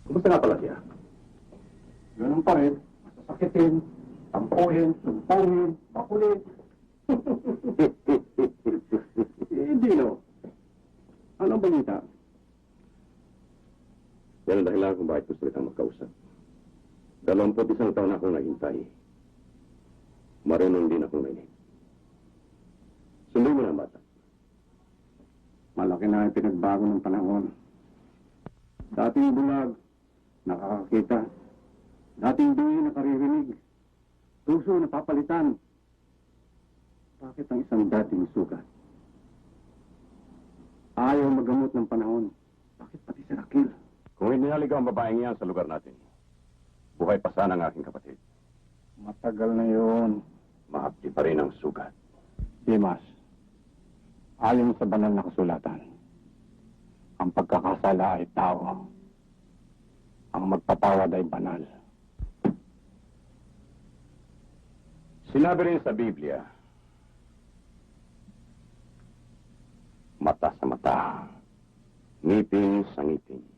Kumusta nga pala siya? Ganun pa rin. Masasakitin, tampuhin, sumpungin, makulit. Hindi, no? Anong balita? Yan ang dahilan kung bakit gusto kitang magkausap. 21 taon na akong naghintay. Marunong din akong mainit. Sunduin mo na ang bata. Malaki na ang pinagbago ng panahon. Dating bulag, nakakakita. Dating duwi, nakaririnig. Puso, napapalitan. Bakit ang isang dating sugat? Ayaw magamot ng panahon. Bakit pati si Raquel? Kung hindi naligaw ang babaeng yan sa lugar natin, buhay pa sana ang aking kapatid. Matagal na yun. Maapti pa rin ang sugat. Dimas, ayon sa banal na kasulatan, ang pagkakasala ay tao. Ang magpatawad ay banal. Sinabi rin sa Biblia, mata sa mata, ngipin sa ngipin.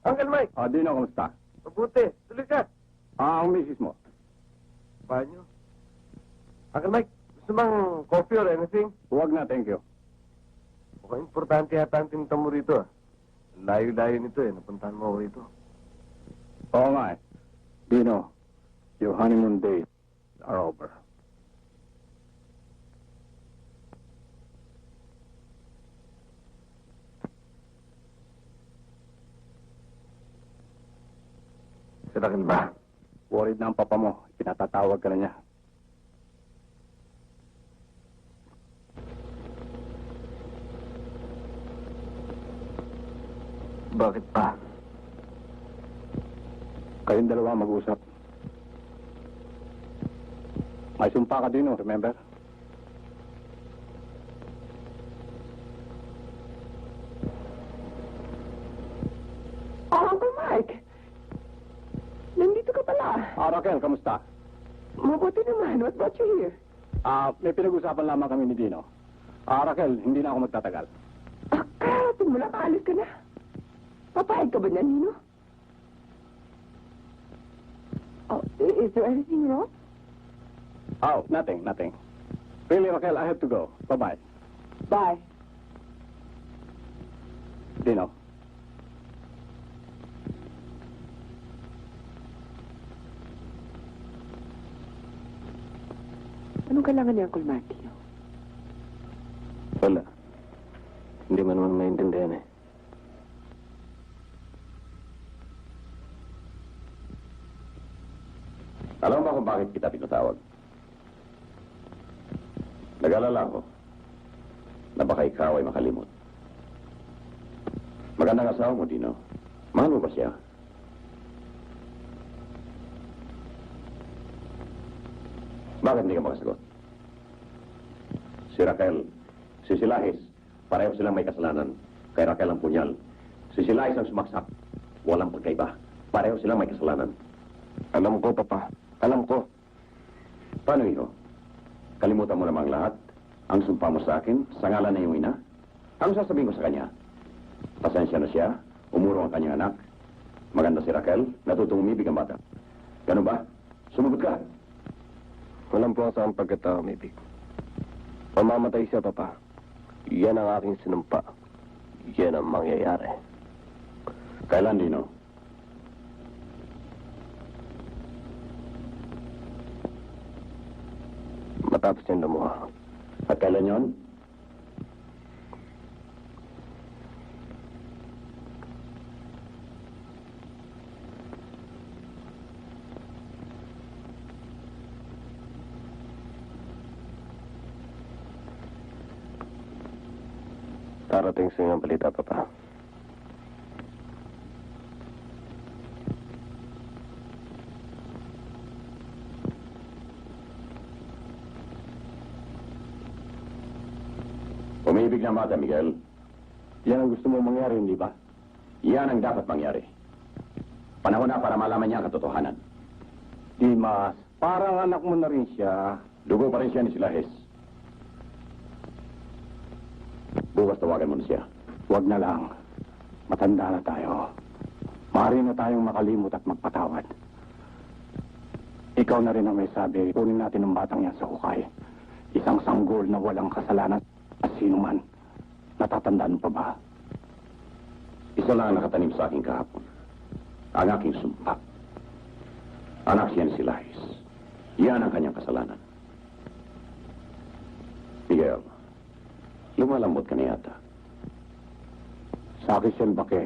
Uncle Mike, Dino, kumusta? mabuti. Tuloy ka. Ang misis mo. Banyo. Uncle Mike, gusto bang coffee or anything? Huwag na, thank you. Mukhang importante yata ang tinta mo rito. Layo-layo nito eh. Napuntahan mo ako rito. Oo nga eh. Dino, your honeymoon days are over. Si Raquel ba? Worried na ang papa mo. Pinatatawag ka na niya. Bakit pa? Kayong dalawa mag-usap. May sumpa ka din, remember? Oh, Uncle Mike! Nandito ka pala. Raquel, kamusta? Mabuti naman. What brought you here? May pinag-usapan lamang kami ni Dino. Raquel, hindi na ako magtatagal. Karating mo lang, aalis ka na. Papayag ka ba niyan, Nino? Oh, is there anything wrong? Oh, nothing. Really, Raquel, I have to go. Bye-bye. Bye. Dino. Anong kailangan ni Uncle Matthew? Wala. Hindi mo naman maintindihan eh. Alam mo ba kung bakit kita pinatawag? Nag-alala ako na baka ikaw ay makalimot. Magandang asawa mo, Dino. Mahal mo ba siya? Bakit hindi ka makasagot? Si Raquel, si Silahis, pareho silang may kasalanan. Kay Raquel ang punyal. Si Silahis ang sumaksak. Walang pagkaiba. Pareho silang may kasalanan. Alam ko, Papa. Alam ko. Paano, Iho? Kalimutan mo namang lahat. Ang sumpa mo sa akin, sa ngalan na iyong ina. Ano sasabihin ko sa kanya? Pasensya na siya, umurong ang kanyang anak. Maganda si Raquel, natutong umibig ang bata. Ganun ba? Sumagot ka. Walang po sa ang pagkatao, umibig. Mamamatay siya, Papa. Yan ang aking sinumpa. Yan ang mangyayari. Kailan, Dino? Matapos niyang lumuha. At kailan yon? Darating sa iyong balita, Papa. Umibig na bata, Miguel. Yan ang gusto mo mangyari, hindi ba? Yan ang dapat mangyari. Panahon na para malaman niya ang katotohanan. Dimas, parang anak mo na rin siya. Dugo pa rin siya ni Silahis. Bukas tawagan mo na siya. Huwag na lang. Matanda na tayo. Maaari na tayong makalimot at magpatawad. Ikaw na rin ang may sabi, kunin natin ang batang yan sa hukay. Isang sanggol na walang kasalanan at sino man. Natatandaan mo pa ba? Isa lang ang nakatanim sa akin kahapon. Ang aking sumpa. Anak siya ni Silahis. Yan ang kanyang kasalanan. Miguel, lumalambot ka na yata. Sa akin siya, Bake.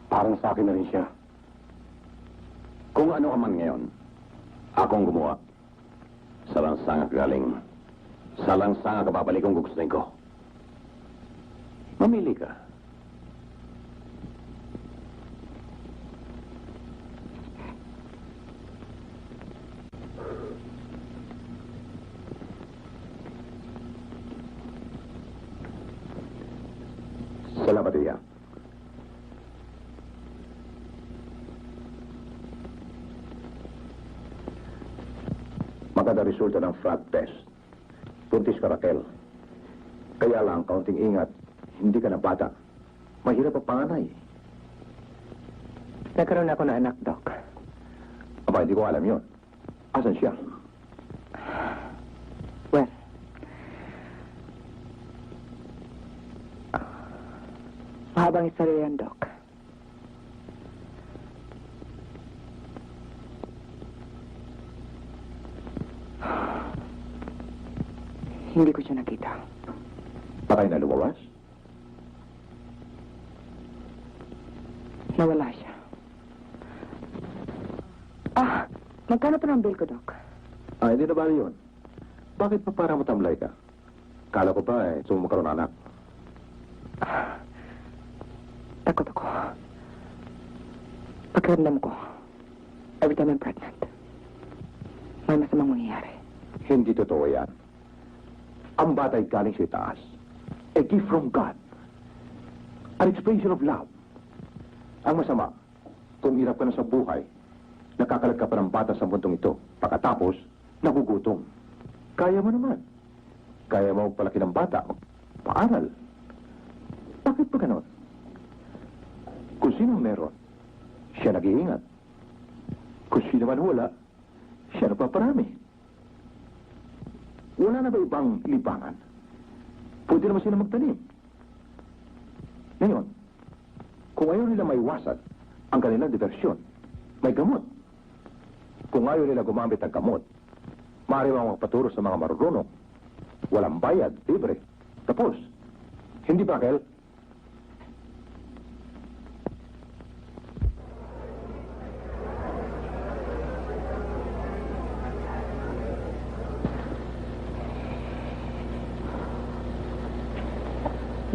Parang sa akin na rin siya. Kung ano ka man ngayon, akong gumawa. Salansanga galing. Salansanga kababalik kung gugustuhin ko. Mamili ka. Salamat, Iya. Maganda resulta ng frog test. Puntis ka, Raquel. Kaya lang, kaunting ingat, hindi ka na bata. Mahirap ang panganay. Nagkaroon ako ng anak, Doc. Aba, hindi ko alam yun. Asan siya? Well, mahabang istorya yan, Doc. Hindi ko siya nakita. Patay na lumawas? Nawala siya. Magkano pa ng bill ko, Doc? Hindi na ba yun? Bakit pa para matamlay ka? Kala ko ba gusto mo magkaroon ng anak? Takot ako. Pakiramdam ko, every time I'm pregnant, may masamang mangyayari. Hindi totoo yan. Ang bata'y galing sa itaas. A gift from God. An expression of love. Ang masama, kung hirap ka na sa buhay, nakakalag ka pa ng bata sa mundong ito. Pagkatapos, nagugutom. Kaya mo naman. Kaya mo magpalaki ng bata. Paaral. Bakit pa ganon? Kung sino meron, siya nag-iingat. Kung sino man wala, siya napaparami. Wala na ba ibang libangan? Pwede naman sila magtanim. Ngayon, kung ayaw nila maiwasan ang kanilang diversyon, may gamot. Kung ayaw nila gumamit ng gamot, maaari mo magpaturo sa mga marurunong. Walang bayad, libre. Tapos, hindi ba, Kel?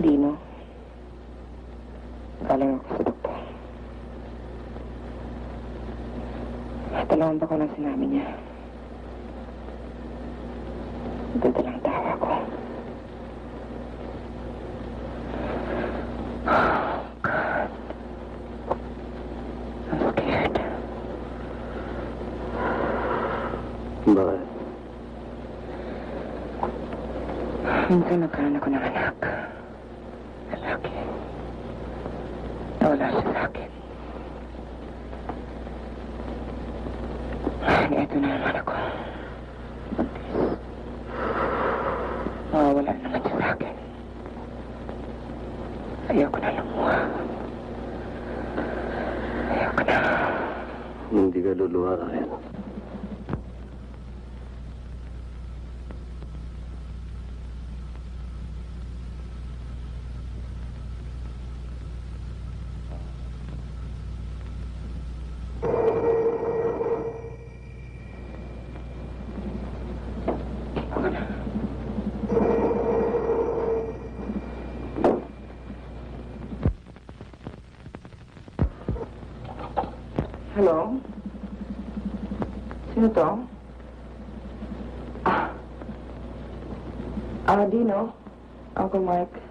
Dino, galing ako sa doktor. Dalawang ba ko lang sinabi niya? Dadalang tawa ko. Oh, God. I'm scared. Bakit? Minsan nagkaroon ako ng anak. Lalaki. Nawala siya sa akin. Ito na naman ako. Buntis. Mawawala naman siya sa akin. Ayoko na lumuha. Ayoko na. Hindi ka luluha rin. Hello? Sino to? Dino. Uncle Mike.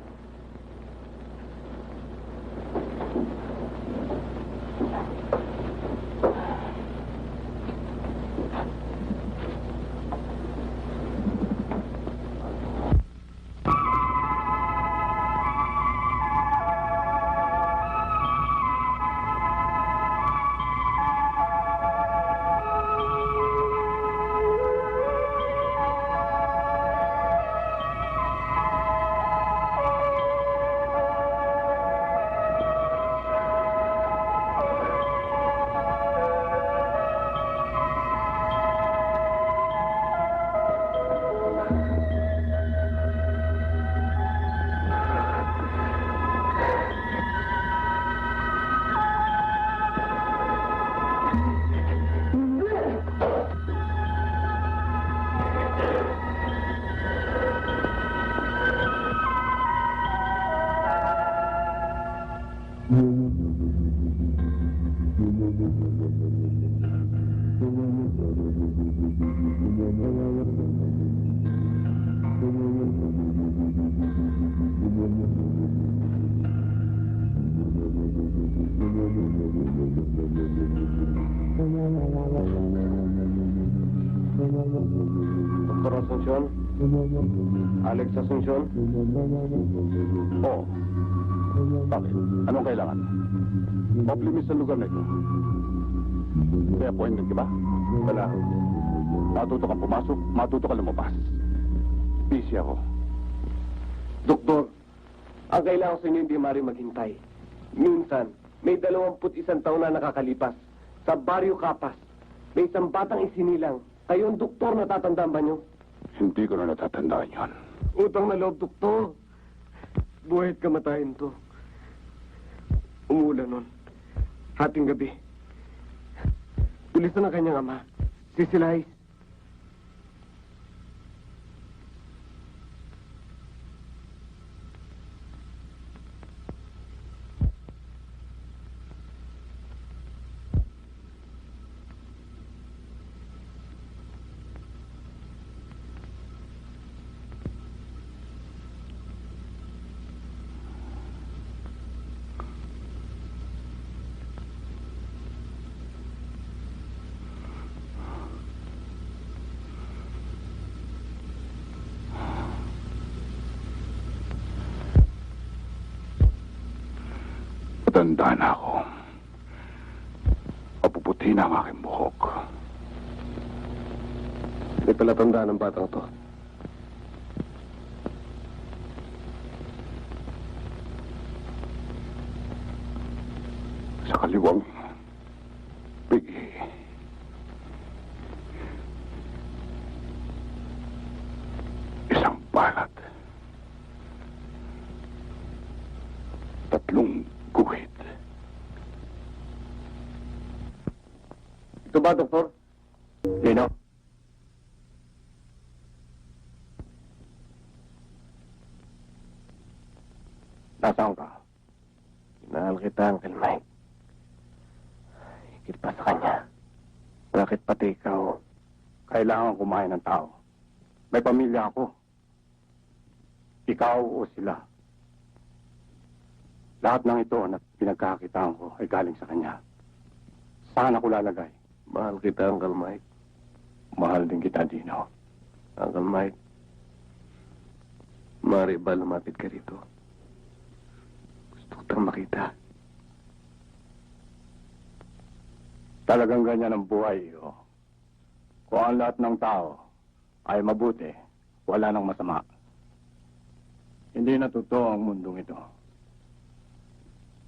Dr. Asuncion? Alex Asuncion? Oo. Bakit? Anong kailangan? Off-limits sa lugar na ito. May appointment ka ba? Wala. Matuto kang pumasok, matuto kang lumabas. Busy ako. Doktor, ang kailangan sa inyo hindi maaari maghintay. Minsan, may 21 taon na nakakalipas. Sa Barrio Capas, may isang batang isinilang. Kayo ang doktor, natatandaan ba nyo? Hindi ko na natatandaan yan. Utang na loob, doktor. Buhay at kamatayan to. Umulan nun. Hating gabi. Pulis na ng kanyang ama. Si Silais. Matanda na ako. Mapuputi na ang aking buhok. Hindi pala tandaan ng batang to. Sa kaliwang pigi. Isang balat. 3 guhit. Ito ba, Doktor? Lino? Nasaan ka? Inahal kita, Uncle Mike. Higit pa sa kanya. Bakit pati ikaw? Kailangan kumain ng tao. May pamilya ako. Ikaw o sila. Lahat ng ito na pinagkakakitaan ko ay galing sa kanya. Saan ako lalagay? Mahal kita, Uncle Mike. Mahal din kita, Dino. Uncle Mike. Maaari ba lumapit ka rito? Gusto ko tang makita. Talagang ganyan ang buhay, iyo. Kung ang lahat ng tao ay mabuti, wala nang masama. Hindi na totoo ang mundong ito.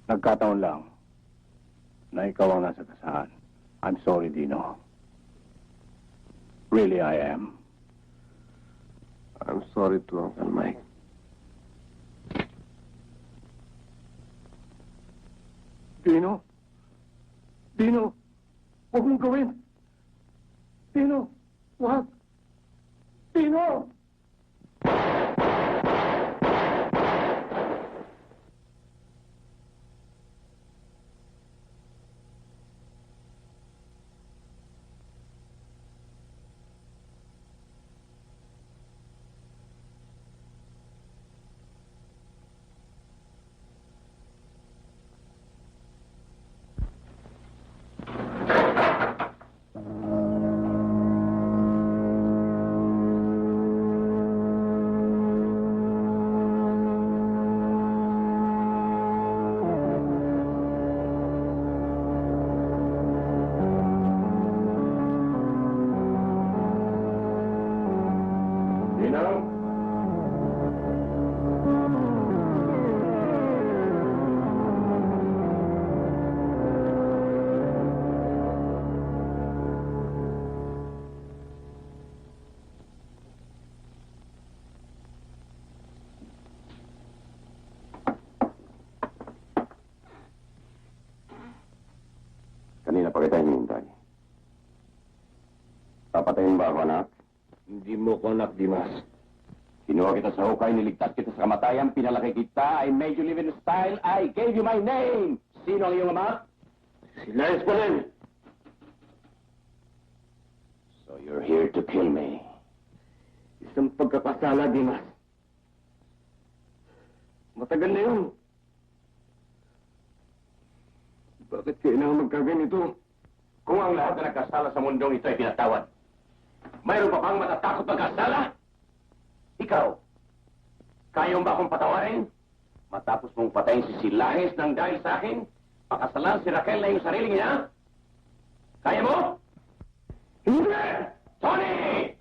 Nagkataon lang na ikaw ang nasa kasahan. I'm sorry, Dino. Really, I am. I'm sorry too, Uncle Mike. Dino? Dino? Huwag mong gawin! Dino! Huwag! Dino! Kanina pa kita hinihintay. Papatayin ba ako, anak? Hindi mo ko anak, Dimas. Kinuha kita sa hukay, niligtas kita sa kamatayan, pinalaki kita, I made you live in style, I gave you my name! Sino ang iyong ama? Si Lars pa rin. So you're here to kill me. Isang pagkakasala, Dimas. Matagal na yun. Bakit kailangan magkaganito? Kung ang lahat na nagkasala sa mundong ito ay pinatawad, mayroon pa bang matatakot magkasala? Ikaw, kaya mo ba akong patawarin? Matapos mong patayin si Silahes nang dahil sa akin, pakasalan si Raquel na yung sarili niya? Kaya mo? Hindi! Tony!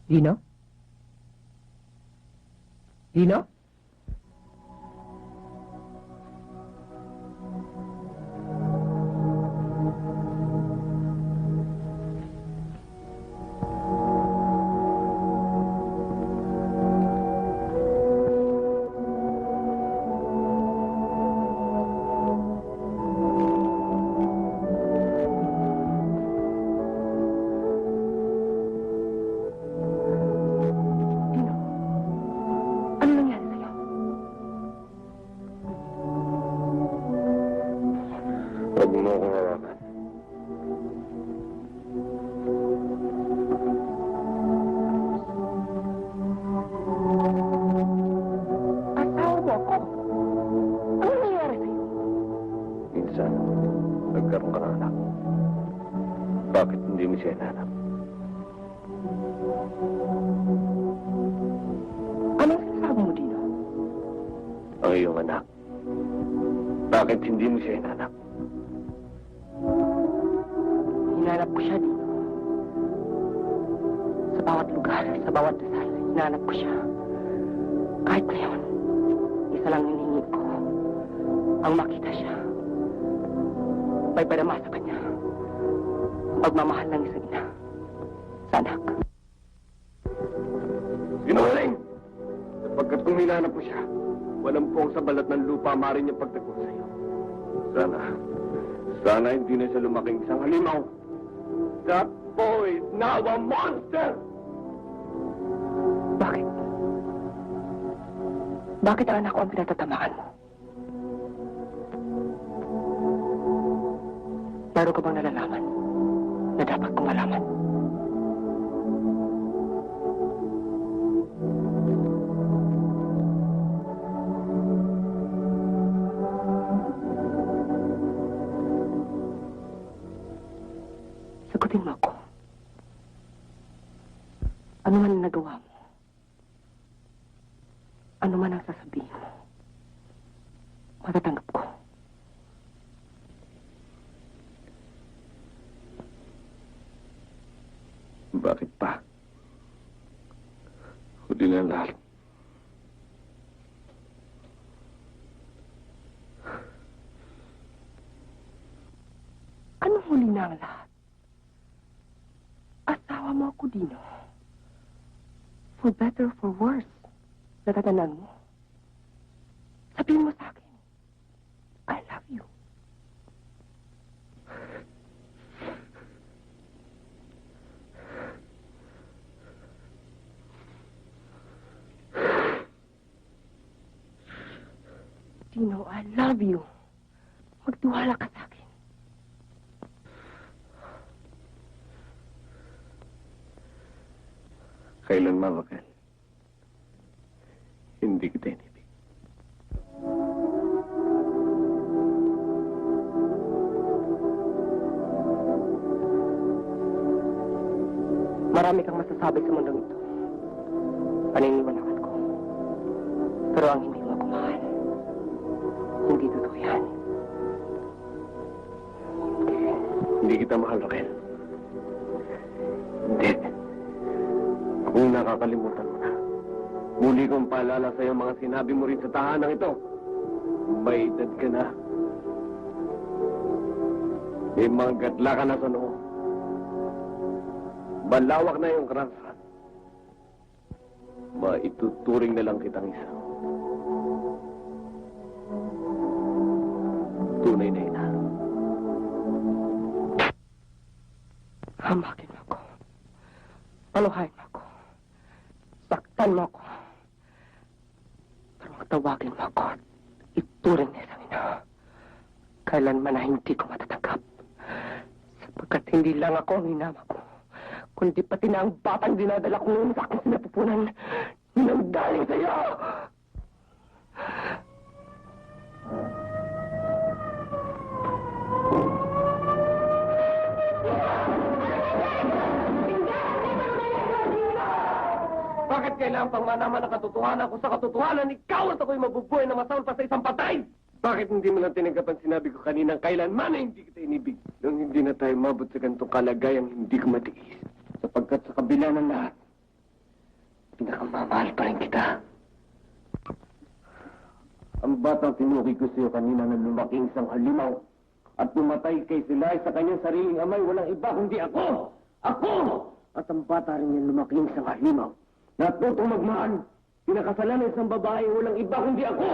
Dino? Dino? Ano nangyari sa'yo? Huwag mo akong hawakan. Asawa mo ako. Ano nangyari sa'yo? Minsan, nagkaroon ka ng anak. Bakit hindi mo siya inanap? Anong sinasabi mo, Dino? Ang iyong anak. Bakit hindi mo siya inanap? Hinanap ko siya, Dino. Sa bawat lugar, sa bawat dasal, hinanap ko siya. Kahit ngayon, isa lang hinihingi ko. Ang makita siya. May padama sa kanya. Ang pagmamahal ng isang ina. Sa anak. Sinungaling! Sapagkat kung hinanap mo siya, walang pong sa balat ng lupa maaari niyang pagtagpo sa'yo. Sana hindi na siya lumaking isang halimaw. That boy is now a monster! Bakit? Bakit ang anak ko ang pinatatamaan mo? Meron ka bang nalalaman na dapat kong malaman? Sagutin mo ako. Ano man ang nagawa mo? Ano man ang sasabihin mo? Matatanggap ko. Bakit pa? Huli na lahat. Anong huli na ang lahat? Asawa mo ako, Dino. For better or for worse. Natatandaan mo? Sabihin mo sa akin, I love you. Dino, I love you. Magtiwala ka sa akin. Kailanman, Raquel? Hindi kita inibig. Marami kang masasabi sa mundong ito. Paniniwalaan ko. Pero ang hindi mo ako mahal, hindi totoo yan. Hindi kita mahal, Raquel. Hindi. Kung nakakalimutan mo na, muli kong paalala sa'yo mga sinabi mo rin sa tahanang ito. May edad ka na. May mga gatla ka na sa noo. Malawak na yung karanasan. Maituturing na lang kitang isa. Tunay na ina. Hamakin mo ako. Paluhain mo ako. Saktan mo ako. Pero magtawagin mo ako at ituring na isang ina. Kailanman na hindi ko matatanggap. Sapagkat hindi lang ako ang hinama ko, kundi pati na ang batang dinadala ko ngayon sa aking sinapupunan ng galing sa'yo! Bakit kailangan pang malaman ang katotohanan kung sa katotohanan ikaw at ako'y mabubuhay na masawal pa sa isang patay? Bakit hindi mo lang tinanggap ang sinabi ko kaninang kailanman na hindi kita inibig? Nung hindi na tayo mabot sa ganitong kalagayang hindi ko matiis. Sapagkat sa kabila ng lahat, Pinakamamahal pa rin kita. Ang batang tinukoy ko sa'yo kanina na lumaking isang halimaw at pumatay kay Silay sa kanyang sariling amay, walang iba kundi ako! Ako! At ang bata rin yan lumaking isang halimaw. Natutong magmahal. Pinakasalan ng isang babae, walang iba kundi ako!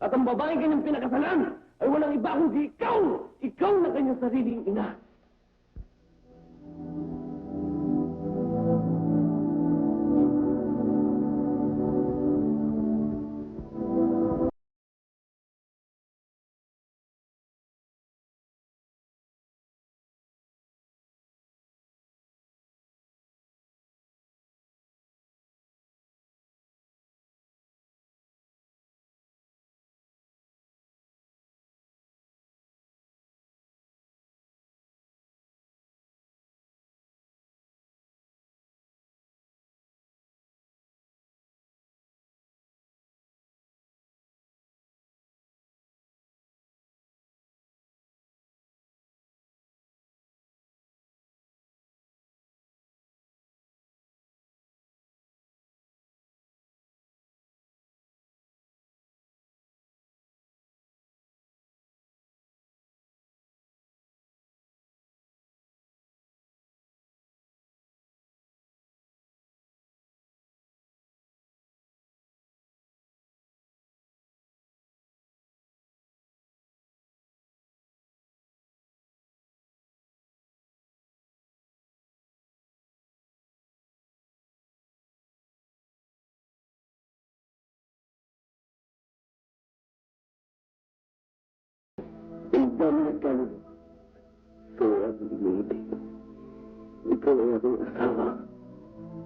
At ang babae kanyang pinakasalan ay walang iba kundi ikaw! Ikaw na kanyang sariling ina! Pagdamatan ko ang lumili. Ikaw ay aking asawa.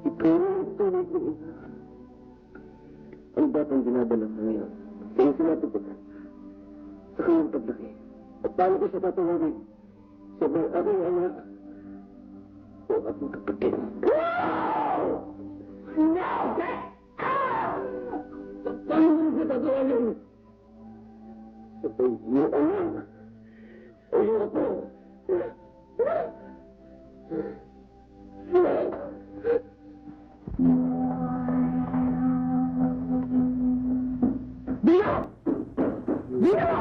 Ikaw ang tunay ko ina. Ang batang dinadala sa ngayon, ay sinatutunan sa kanyang paglaki. At paano ko siya tatawagin? Siya ba'y aking anak o aking kapatid? Wow! No! Paano ko siya tatawagin? Siya ba'y iyong anak? Ayoko. Dino! Dino!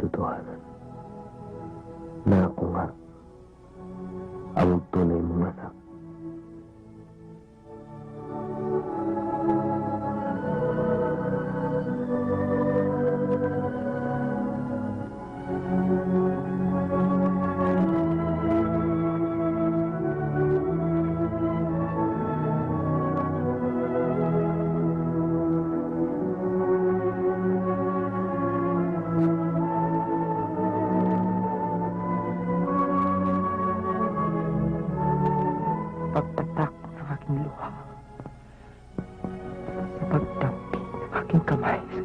katotohanan na ako nga ang tunay mong anak. Pagtatak ng aking luha, sa pagtampi ng aking kamay sa